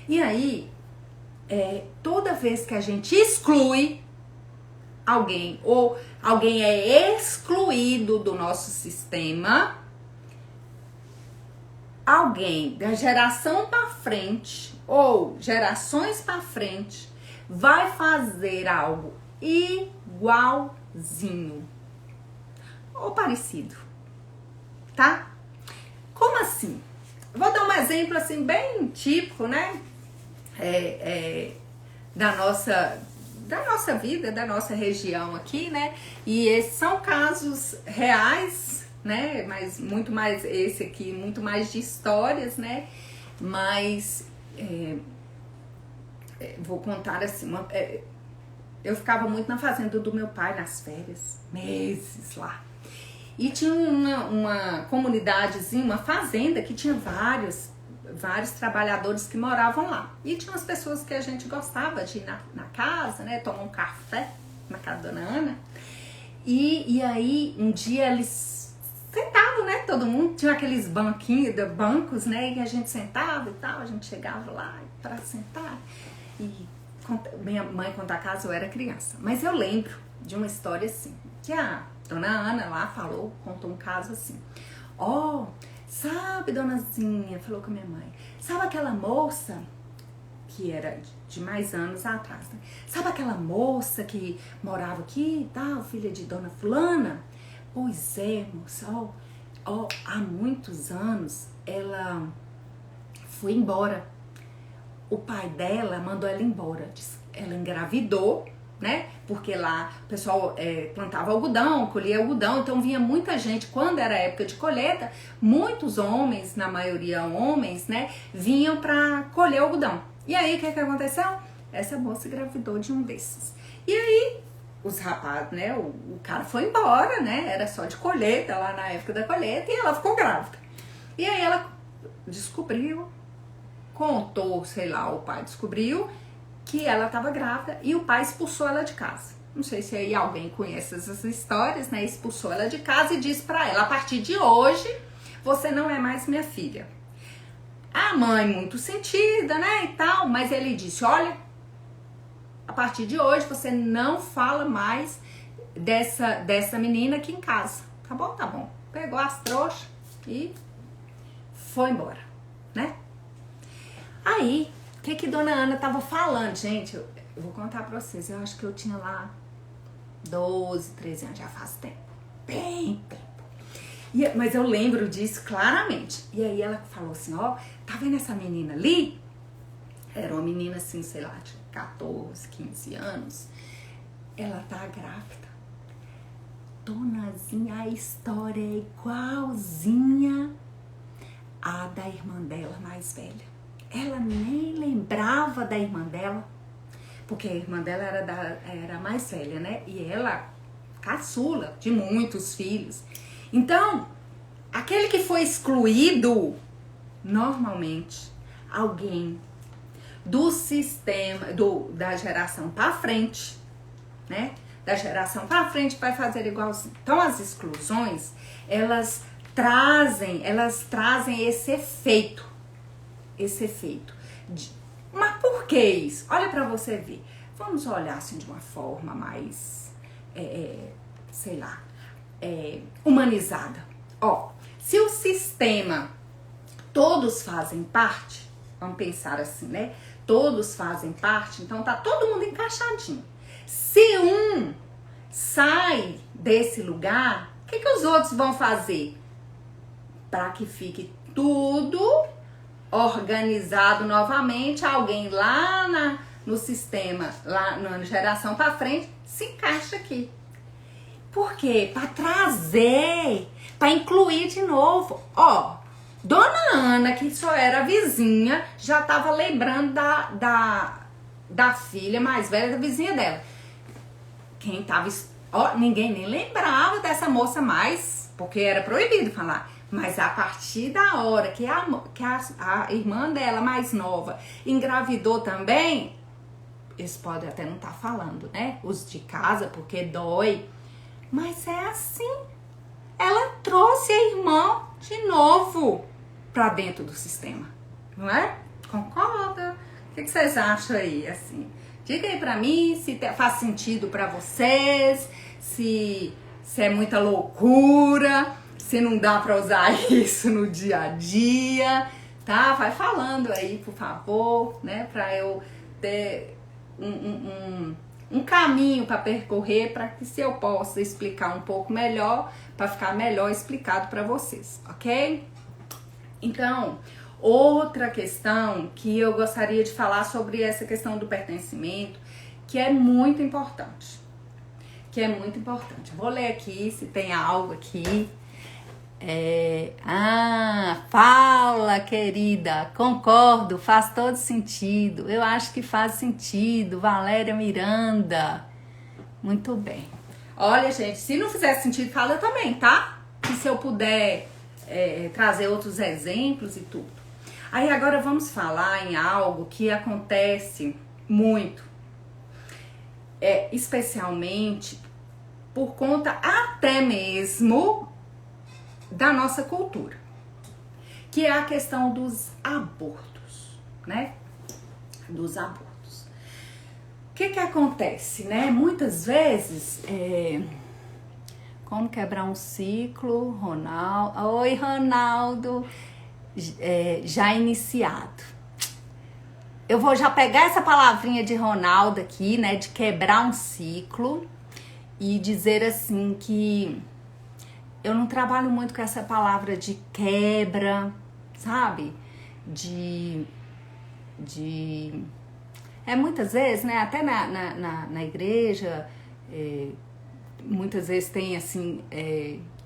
E aí, toda vez que a gente exclui alguém, ou alguém é excluído do nosso sistema, alguém da geração para frente ou gerações para frente vai fazer algo igualzinho ou parecido, tá? Como assim? Vou dar um exemplo assim bem típico, né? Da nossa vida, da nossa região aqui, né? E esses são casos reais, né? Mas muito mais esse aqui, muito mais de histórias, né? Mas vou contar assim, eu ficava muito na fazenda do meu pai nas férias, meses lá. E tinha uma comunidadezinha, uma fazenda que tinha vários trabalhadores que moravam lá. E tinha umas pessoas que a gente gostava de ir na casa, né? Tomar um café na casa da Dona Ana. E aí, um dia eles sentavam, né? Todo mundo tinha aqueles bancos, né? E a gente sentava e tal. A gente chegava lá para sentar. E minha mãe contar caso eu era criança. Mas eu lembro de uma história assim, que a Dona Ana lá contou um caso assim. Sabe, donazinha, falou com a minha mãe, sabe aquela moça que era de mais anos atrás, né? Sabe aquela moça que morava aqui e tal, filha de dona fulana? Pois é, moça, há muitos anos ela foi embora. O pai dela mandou ela embora, ela engravidou, né? Porque lá o pessoal plantava algodão, colhia algodão, então vinha muita gente, quando era época de colheita, muitos homens, na maioria homens, né, vinham pra colher algodão. E aí, o que aconteceu? Essa moça engravidou de um desses. E aí, os rapazes, né, o cara foi embora, né, era só de colheita, lá na época da colheita, e ela ficou grávida. E aí ela descobriu, contou, sei lá, o pai descobriu que ela estava grávida e o pai expulsou ela de casa. Não sei se aí alguém conhece essas histórias, né? Expulsou ela de casa e disse pra ela, a partir de hoje, você não é mais minha filha. A mãe muito sentida, né, e tal, mas ele disse, olha, a partir de hoje você não fala mais dessa menina aqui em casa. Tá bom? Tá bom. Pegou as trouxas e foi embora, né? Aí, O que Dona Ana tava falando? Gente, eu vou contar pra vocês. Eu acho que eu tinha lá 12, 13 anos, já faz tempo. Bem tempo. Mas eu lembro disso claramente. E aí ela falou assim, ó, tá vendo essa menina ali? Era uma menina assim, sei lá, de 14, 15 anos. Ela tá grávida. Donazinha, a história é igualzinha à da irmã dela mais velha. Ela nem lembrava da irmã dela, porque a irmã dela era mais velha, né? E ela, caçula de muitos filhos. Então, aquele que foi excluído, normalmente, alguém do sistema, da geração para frente, né? Da geração para frente vai fazer igualzinho. Então, as exclusões, elas trazem esse efeito. Mas por que isso? Olha para você ver. Vamos olhar assim de uma forma mais, sei lá, humanizada. Ó, se o sistema, todos fazem parte, vamos pensar assim, né? Todos fazem parte, então tá todo mundo encaixadinho. Se um sai desse lugar, o que os outros vão fazer? Para que fique tudo organizado novamente, alguém lá no sistema, lá na geração para frente, se encaixa aqui. Por quê? Para trazer, para incluir de novo. Ó, Dona Ana, que só era vizinha, já estava lembrando da filha mais velha, da vizinha dela. Quem tava... Ó, ninguém nem lembrava dessa moça mais, porque era proibido falar. Mas a partir da hora que a irmã dela mais nova engravidou também, eles podem até não estar falando, né? Os de casa, porque dói. Mas é assim. Ela trouxe a irmã de novo pra dentro do sistema. Não é? Concorda? O que vocês acham aí, assim? Diga aí pra mim se faz sentido pra vocês, se é muita loucura, se não dá pra usar isso no dia a dia, tá? Vai falando aí, por favor, né? Pra eu ter um caminho para percorrer, para que se eu possa explicar um pouco melhor, para ficar melhor explicado para vocês, ok? Então, outra questão que eu gostaria de falar sobre essa questão do pertencimento, que é muito importante. Vou ler aqui se tem algo aqui. Fala, querida, concordo, faz todo sentido. Eu acho que faz sentido, Valéria Miranda. Muito bem. Olha, gente, se não fizer sentido, fala também, tá? E se eu puder trazer outros exemplos e tudo. Aí agora vamos falar em algo que acontece muito, especialmente por conta até mesmo da nossa cultura, que é a questão dos abortos, né? Dos abortos. O que acontece, né? Muitas vezes, como quebrar um ciclo, Ronaldo. Oi, Ronaldo, já iniciado. Eu vou já pegar essa palavrinha de Ronaldo aqui, né? De quebrar um ciclo e dizer assim que eu não trabalho muito com essa palavra de quebra, sabe? Muitas vezes, né? Até na igreja, muitas vezes tem assim,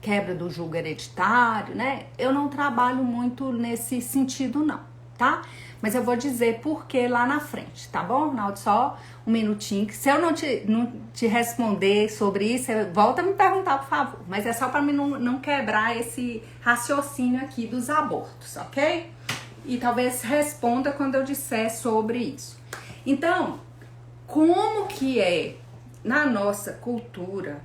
quebra do jugo hereditário, né? Eu não trabalho muito nesse sentido, não, tá? Mas eu vou dizer por que lá na frente, tá bom, Ronaldo? Só um minutinho, que se eu não te responder sobre isso, volta a me perguntar, por favor. Mas é só para mim não quebrar esse raciocínio aqui dos abortos, ok? E talvez responda quando eu disser sobre isso. Então, como que é na nossa cultura,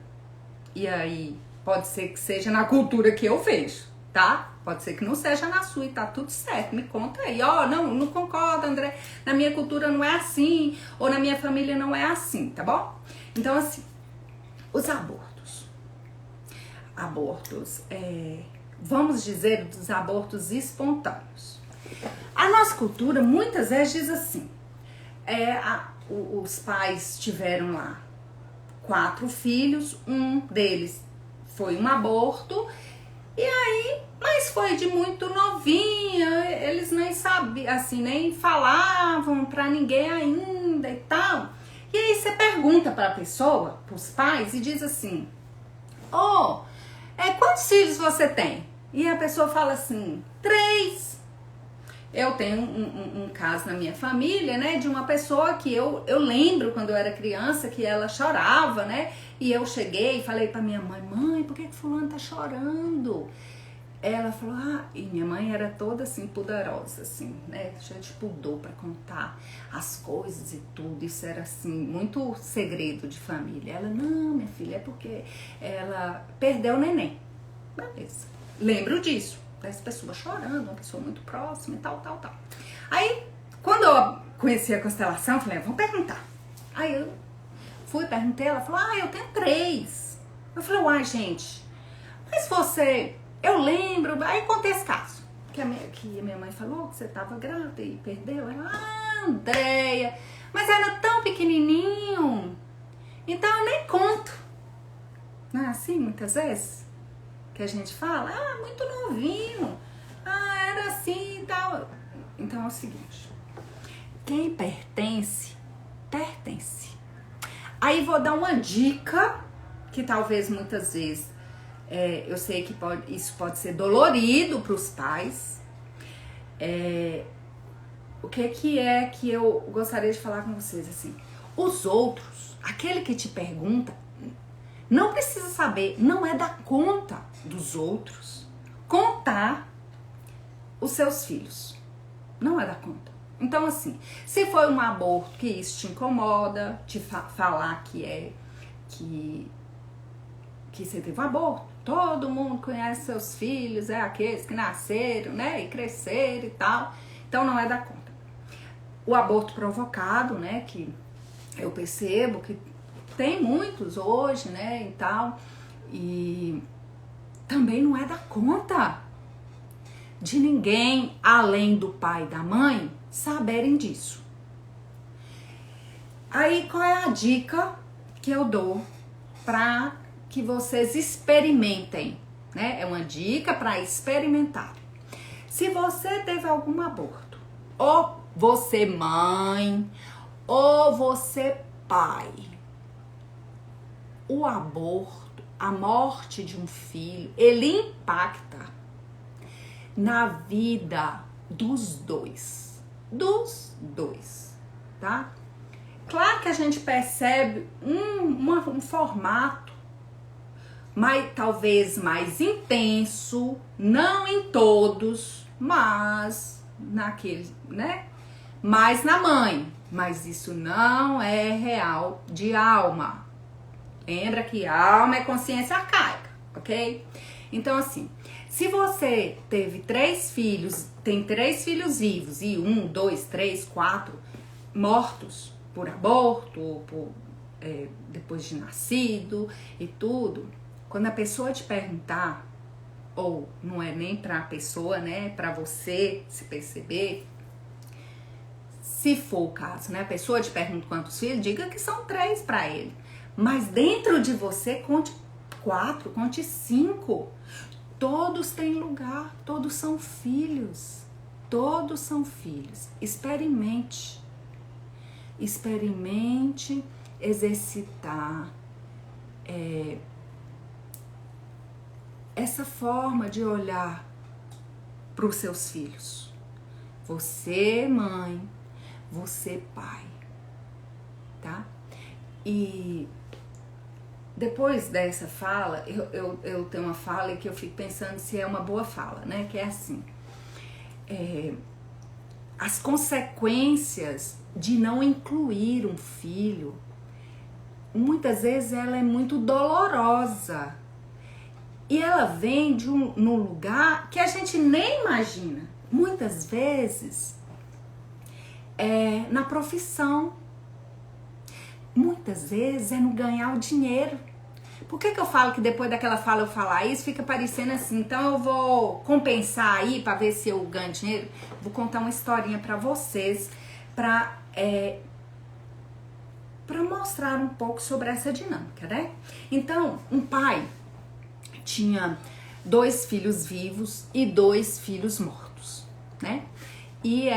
e aí pode ser que seja na cultura que eu vejo, tá? Pode ser que não seja na sua e tá tudo certo. Me conta aí. Não concordo, André. Na minha cultura não é assim. Ou na minha família não é assim, tá bom? Então, assim, os abortos. Vamos dizer, dos abortos espontâneos. A nossa cultura muitas vezes diz assim, os pais tiveram lá 4 filhos, um deles foi um aborto, e aí, mas foi de muito novinha, eles nem sabiam, assim, nem falavam pra ninguém ainda e tal. E aí você pergunta pra pessoa, pros pais, e diz assim, quantos filhos você tem? E a pessoa fala assim, 3. Eu tenho um caso na minha família, né, de uma pessoa que eu lembro quando eu era criança que ela chorava, né, e eu cheguei e falei pra minha mãe, mãe, por que fulano tá chorando? Ela falou, e minha mãe era toda assim, poderosa, assim, né, cheia de pudor pra contar as coisas e tudo, isso era assim, muito segredo de família. Ela, não, minha filha, é porque ela perdeu o neném. Beleza, lembro disso. Das pessoas chorando, uma pessoa muito próxima e tal. Aí, quando eu conheci a constelação, eu falei, vamos perguntar. Aí eu fui, perguntei, ela falou, eu tenho 3. Eu falei, gente, mas você, eu lembro, aí contei esse caso, que a minha mãe falou que você tava grávida e perdeu. Ela, Andréia, mas era tão pequenininho, então eu nem conto. Não é assim, muitas vezes? Que a gente fala, muito novinho, era assim e tal. Então é o seguinte, quem pertence, pertence. Aí vou dar uma dica, que talvez muitas vezes, eu sei que isso pode ser dolorido para os pais. O que é que eu gostaria de falar com vocês, assim, os outros, aquele que te pergunta, não precisa saber, não é da conta dos outros contar os seus filhos. Não é da conta. Então, assim, se foi um aborto que isso te incomoda, te falar que você teve um aborto, todo mundo conhece seus filhos, aqueles que nasceram, né, e cresceram e tal. Então, não é da conta. O aborto provocado, né, que eu percebo que tem muitos hoje, né, e tal, e também não é da conta de ninguém, além do pai e da mãe, saberem disso. Aí, qual é a dica que eu dou para que vocês experimentem, né? É uma dica para experimentar. Se você teve algum aborto, ou você mãe, ou você pai, o aborto, a morte de um filho, ele impacta na vida dos dois, tá? Claro que a gente percebe um formato, talvez mais intenso, não em todos, mas naquele, né? Mais na mãe, mas isso não é real de alma. Lembra que alma é consciência arcaica, ok? Então, assim, se você teve 3 filhos, tem 3 filhos vivos e 1, 2, 3, 4 mortos por aborto, ou depois de nascido e tudo, quando a pessoa te perguntar, ou não é nem pra pessoa, né, pra você se perceber, se for o caso, né, a pessoa te pergunta quantos filhos, diga que são 3 pra ele. Mas dentro de você, conte 4, conte 5. Todos têm lugar, todos são filhos. Todos são filhos. Experimente. Experimente exercitar essa forma de olhar para os seus filhos. Você, mãe, você, pai. Tá? E depois dessa fala, eu tenho uma fala que eu fico pensando se é uma boa fala, né? Que é assim, as consequências de não incluir um filho, muitas vezes ela é muito dolorosa. E ela vem num lugar que a gente nem imagina. Muitas vezes é na profissão. Muitas vezes é no ganhar o dinheiro. Por que eu falo que depois daquela fala eu falar isso, fica parecendo assim? Então eu vou compensar aí para ver se eu ganho dinheiro. Vou contar uma historinha para vocês, para mostrar um pouco sobre essa dinâmica, né? Então, um pai tinha 2 filhos vivos e 2 filhos mortos, né? E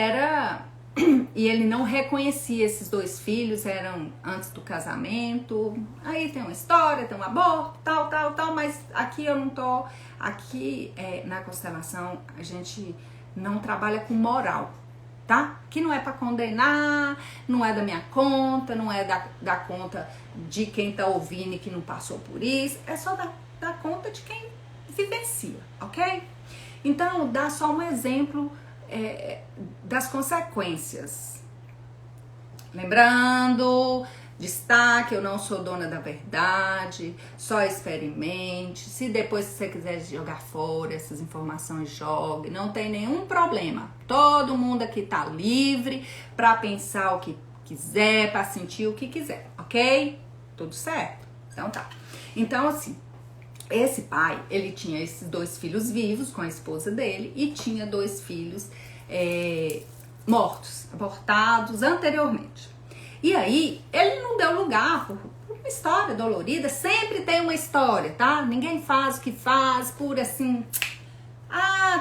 ele não reconhecia esses 2 filhos, eram antes do casamento. Aí tem uma história, tem um aborto, tal, mas aqui eu não tô. Aqui na constelação a gente não trabalha com moral, tá? Que não é para condenar, não é da minha conta, não é da conta de quem tá ouvindo e que não passou por isso, é só da conta de quem vivencia, ok? Então, dá só um exemplo das consequências. Lembrando, destaque, eu não sou dona da verdade, só experimente. Se depois você quiser jogar fora essas informações, jogue, não tem nenhum problema. Todo mundo aqui tá livre para pensar o que quiser, para sentir o que quiser, ok? Tudo certo? Então tá. Então assim, esse pai, ele tinha esses 2 filhos vivos com a esposa dele e tinha 2 filhos mortos, abortados anteriormente. E aí, ele não deu lugar por uma história dolorida. Sempre tem uma história, tá? Ninguém faz o que faz por assim...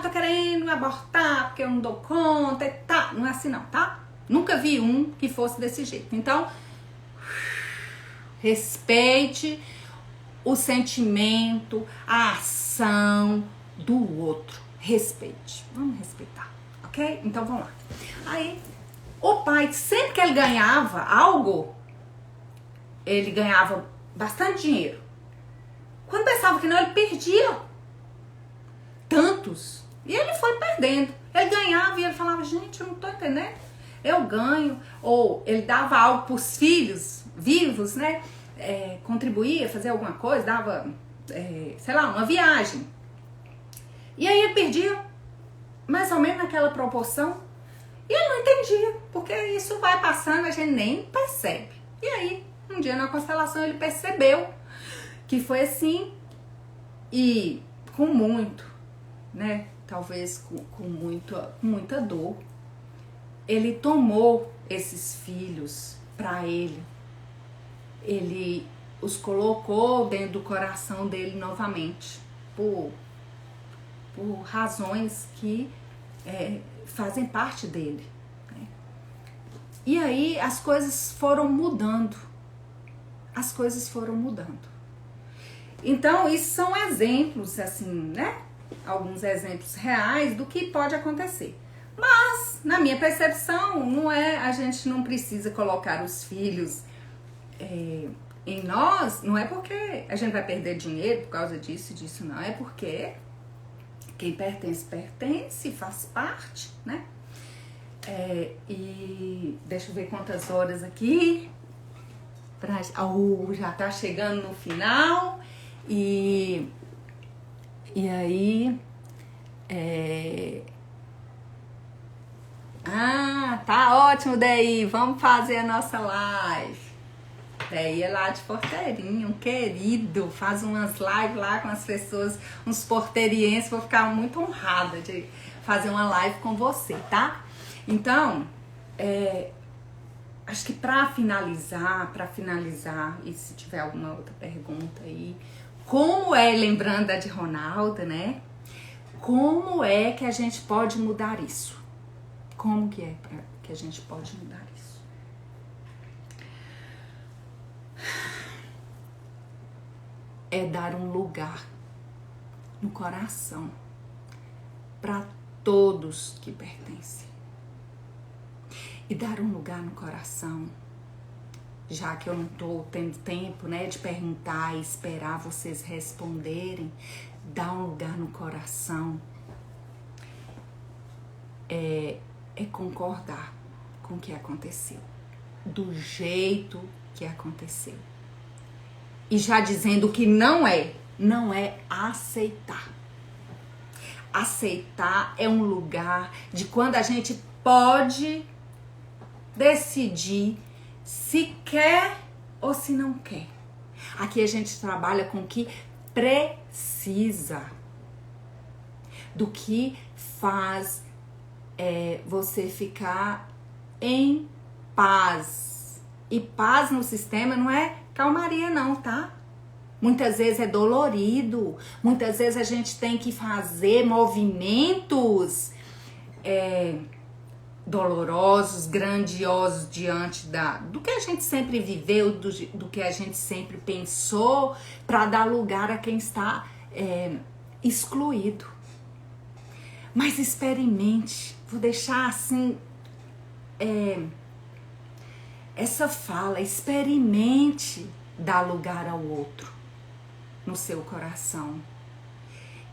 tô querendo abortar porque eu não dou conta. Tá, não é assim não, tá? Nunca vi um que fosse desse jeito. Então, respeite o sentimento, a ação do outro. Respeite. Vamos respeitar, ok? Então, vamos lá. Aí, o pai, sempre que ele ganhava algo, ele ganhava bastante dinheiro. Quando pensava que não, ele perdia tantos. E ele foi perdendo. Ele ganhava e ele falava, gente, eu não tô entendendo. Eu ganho. Ou ele dava algo pros filhos vivos, né? Contribuía, fazia alguma coisa, dava, sei lá, uma viagem. E aí ele perdia mais ou menos naquela proporção. E ele não entendia, porque isso vai passando, a gente nem percebe. E aí, um dia na constelação ele percebeu que foi assim e com muito, né? Talvez com muita dor. Ele tomou esses filhos para ele. Ele os colocou dentro do coração dele novamente, por razões que fazem parte dele, né? E aí as coisas foram mudando. Então, isso são exemplos, assim, né? Alguns exemplos reais do que pode acontecer. Mas, na minha percepção, a gente não precisa colocar os filhos em nós, não é porque a gente vai perder dinheiro por causa disso, não. É porque quem pertence, faz parte, né? E deixa eu ver quantas horas aqui. Já tá chegando no final. E aí... tá ótimo, daí. Vamos fazer a nossa live. Daí é lá de Porteirinha, um querido, faz umas lives lá com as pessoas, uns porteirienses, vou ficar muito honrada de fazer uma live com você, tá? Então, acho que pra finalizar, e se tiver alguma outra pergunta aí, lembrando da de Ronaldo, né? Como é que a gente pode mudar isso? Como que a gente pode mudar isso? É dar um lugar no coração para todos que pertencem. E dar um lugar no coração, já que eu não tô tendo tempo, né, de perguntar e esperar vocês responderem, dar um lugar no coração é concordar com o que aconteceu, do jeito que aconteceu. E já dizendo que não é aceitar. Aceitar é um lugar de quando a gente pode decidir se quer ou se não quer. Aqui a gente trabalha com o que precisa, do que faz você ficar em paz. E paz no sistema não é calmaria não, tá? Muitas vezes é dolorido, muitas vezes a gente tem que fazer movimentos dolorosos, grandiosos diante do que a gente sempre viveu, do que a gente sempre pensou, para dar lugar a quem está excluído. Mas experimente, vou deixar assim essa fala, experimente dar lugar ao outro no seu coração.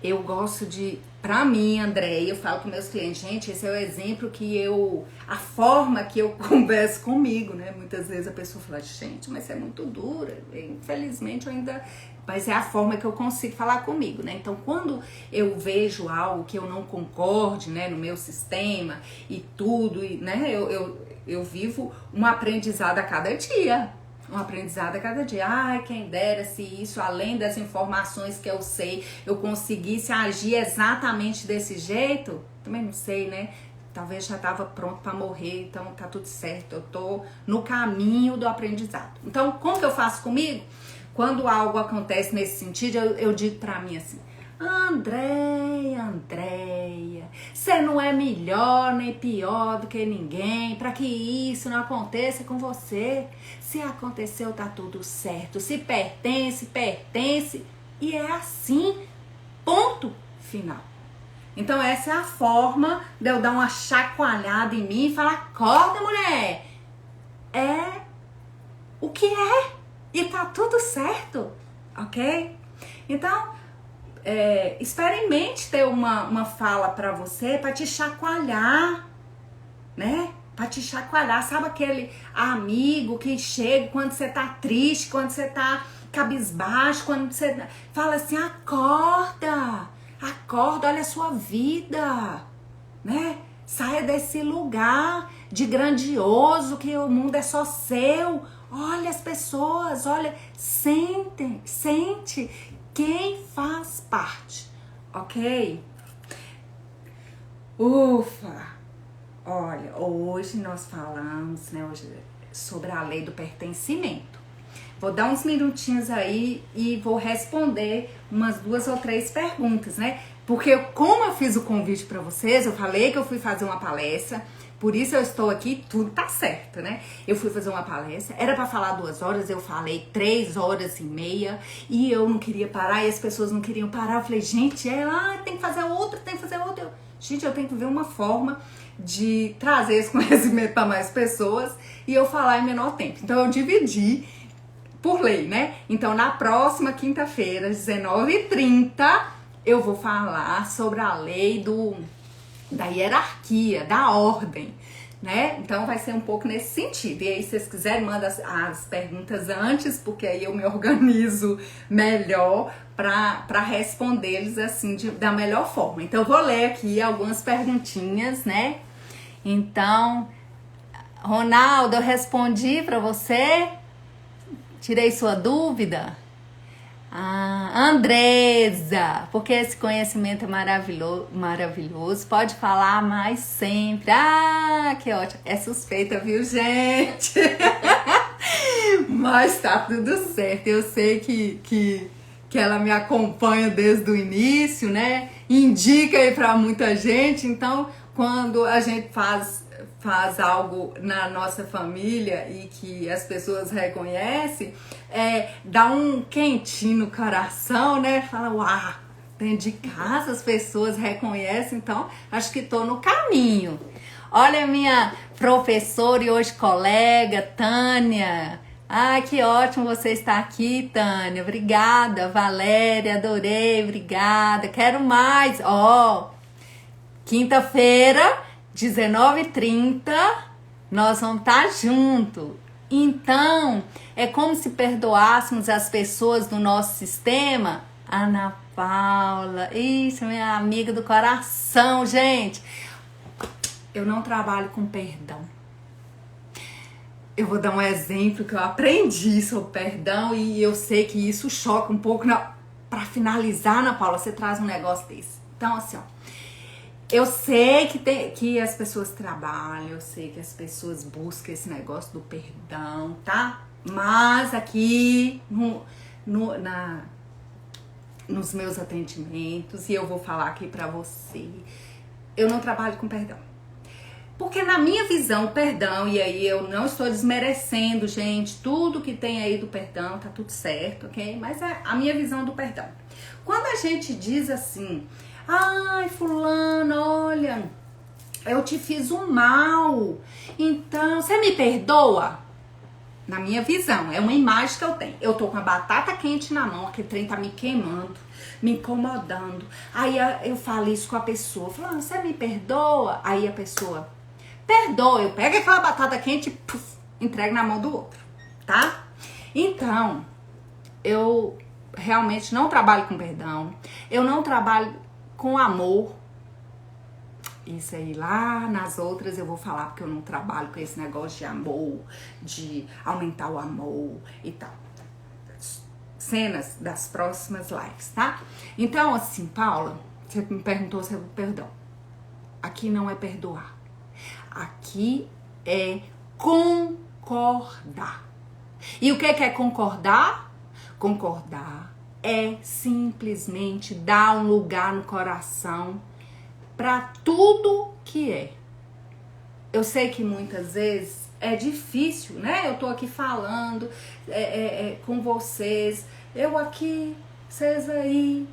Eu gosto pra mim, Andréia, eu falo com meus clientes, gente, esse é o exemplo a forma que eu converso comigo, né? Muitas vezes a pessoa fala, gente, mas você é muito dura. Infelizmente eu ainda... Mas é a forma que eu consigo falar comigo, né? Então, quando eu vejo algo que eu não concorde, né, no meu sistema e tudo, né, eu vivo um aprendizado a cada dia. Um aprendizado a cada dia. Ai, quem dera se isso, além das informações que eu sei, eu conseguisse agir exatamente desse jeito. Também não sei, né? Talvez já estava pronto para morrer, então tá tudo certo. Eu tô no caminho do aprendizado. Então, como que eu faço comigo? Quando algo acontece nesse sentido, eu digo pra mim assim, Andréia, você não é melhor nem pior do que ninguém, pra que isso não aconteça com você. Se aconteceu, tá tudo certo. Se pertence, pertence. E é assim, ponto final. Então essa é a forma de eu dar uma chacoalhada em mim e falar, acorda, mulher. É o que é. E tá tudo certo, ok? Então, experimente ter uma fala pra você, pra te chacoalhar, né? Pra te chacoalhar. Sabe aquele amigo que chega quando você tá triste, quando você tá cabisbaixo, quando você fala assim, acorda, olha a sua vida, né? Saia desse lugar de grandioso que o mundo é só seu. Olha as pessoas, olha, sente quem faz parte, ok? Ufa! Olha, hoje nós falamos, né, sobre a lei do pertencimento. Vou dar uns minutinhos aí e vou responder umas 2 ou 3 perguntas, né? Porque como eu fiz o convite para vocês, eu falei que eu fui fazer uma palestra. Por isso eu estou aqui, tudo tá certo, né? Eu fui fazer uma palestra, era pra falar 2 horas, eu falei 3 horas e meia e eu não queria parar e as pessoas não queriam parar. Eu falei, gente, tem que fazer outra, tem que fazer outra. Gente, eu tenho que ver uma forma de trazer esse conhecimento para mais pessoas e eu falar em menor tempo. Então eu dividi por lei, né? Então na próxima quinta-feira, às 19h30, eu vou falar sobre a lei da hierarquia, da ordem, né? Então vai ser um pouco nesse sentido. E aí, se vocês quiserem, manda as perguntas antes, porque aí eu me organizo melhor para responder-lhes assim da melhor forma. Então eu vou ler aqui algumas perguntinhas, né? Então, Ronaldo, eu respondi para você? Tirei sua dúvida? Andresa, porque esse conhecimento é maravilhoso, pode falar mais sempre. Que ótimo. É suspeita, viu, gente? Mas tá tudo certo. Eu sei que ela me acompanha desde o início, né? Indica aí pra muita gente. Então, quando a gente faz algo na nossa família e que as pessoas reconhecem, dá um quentinho no coração, né? Fala, uau, dentro de casa as pessoas reconhecem, então acho que tô no caminho. Olha a minha professora e hoje colega, Tânia. Que ótimo você estar aqui, Tânia. Obrigada, Valéria, adorei, obrigada. Quero mais. Quinta-feira, 19h30, nós vamos estar juntos. Então, é como se perdoássemos as pessoas do nosso sistema. Ana Paula, isso, minha amiga do coração, gente. Eu não trabalho com perdão. eu vou dar um exemplo que eu aprendi sobre perdão e eu sei que isso choca um pouco. Pra finalizar, Ana Paula, você traz um negócio desse. Então, assim, ó, eu sei que as pessoas trabalham, eu sei que as pessoas buscam esse negócio do perdão, tá? Mas aqui nos meus atendimentos, e eu vou falar aqui pra você, eu não trabalho com perdão. Porque na minha visão, o perdão, e aí eu não estou desmerecendo, gente, tudo que tem aí do perdão, tá tudo certo, ok? Mas é a minha visão do perdão. Quando a gente diz assim, ai, fulano, olha, eu te fiz um mal, então você me perdoa? Na minha visão, é uma imagem que eu tenho. Eu tô com a batata quente na mão, aquele trem tá me queimando, me incomodando. Aí eu falo isso com a pessoa, falando, você me perdoa? Aí a pessoa, perdoa. Eu pego aquela batata quente e entrego na mão do outro, tá? Então, eu realmente não trabalho com perdão. Eu não trabalho com amor. Isso aí, lá nas outras eu vou falar, porque eu não trabalho com esse negócio de amor, de aumentar o amor e tal. Cenas das próximas lives, tá? Então, assim, Paula, você me perguntou sobre perdão. Aqui não é perdoar. Aqui é concordar. E o que é concordar? Concordar é simplesmente dar um lugar no coração para tudo que é. Eu sei que muitas vezes é difícil, né? Eu tô aqui falando com vocês, eu aqui, vocês aí,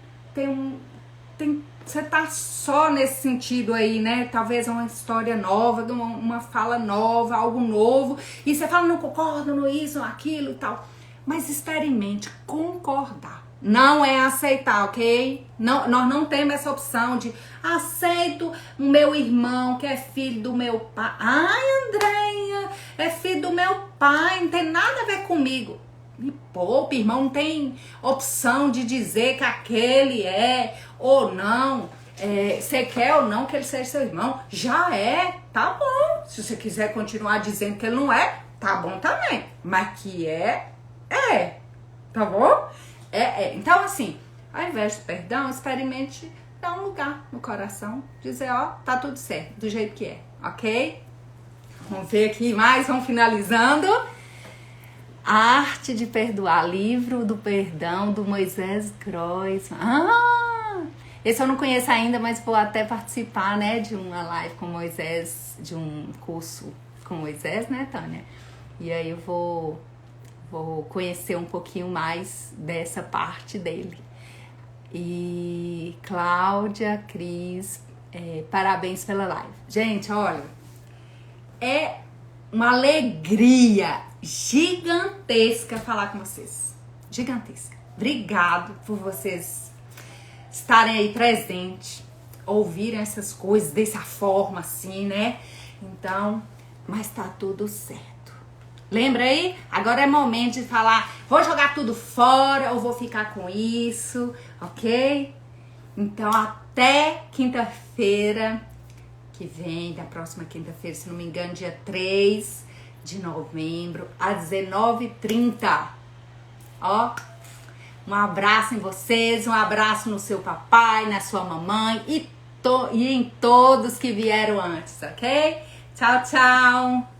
você tá só nesse sentido aí, né? Talvez uma história nova, uma fala nova, algo novo, e você fala, não concordo, no isso, aquilo e tal. Mas experimente concordar. Não é aceitar, ok? Não, nós não temos essa opção de aceito o meu irmão que é filho do meu pai. Ai, Andréia, é filho do meu pai, não tem nada a ver comigo. Me poupe, irmão, não tem opção de dizer que aquele é ou não. Você quer ou não que ele seja seu irmão? Já é, tá bom. Se você quiser continuar dizendo que ele não é, tá bom também. Mas que é, tá bom? Então, assim, ao invés de perdão, experimente dar um lugar no coração, dizer, ó, tá tudo certo, do jeito que é, ok? Vamos ver aqui mais, vamos finalizando. A Arte de Perdoar, livro do perdão do Moisés Grossman. Esse eu não conheço ainda, mas vou até participar, né, de uma live com Moisés, de um curso com Moisés, né, Tânia? E aí eu vou conhecer um pouquinho mais dessa parte dele. E Cláudia, Cris, parabéns pela live. Gente, olha, é uma alegria gigantesca falar com vocês. Gigantesca. Obrigado por vocês estarem aí presentes, ouvirem essas coisas dessa forma assim, né? Então, mas tá tudo certo. Lembra aí? Agora é momento de falar, vou jogar tudo fora ou vou ficar com isso, ok? Então, até quinta-feira que vem, da próxima quinta-feira, se não me engano, dia 3 de novembro, às 19h30. Ó, um abraço em vocês, um abraço no seu papai, na sua mamãe e em todos que vieram antes, ok? Tchau, tchau!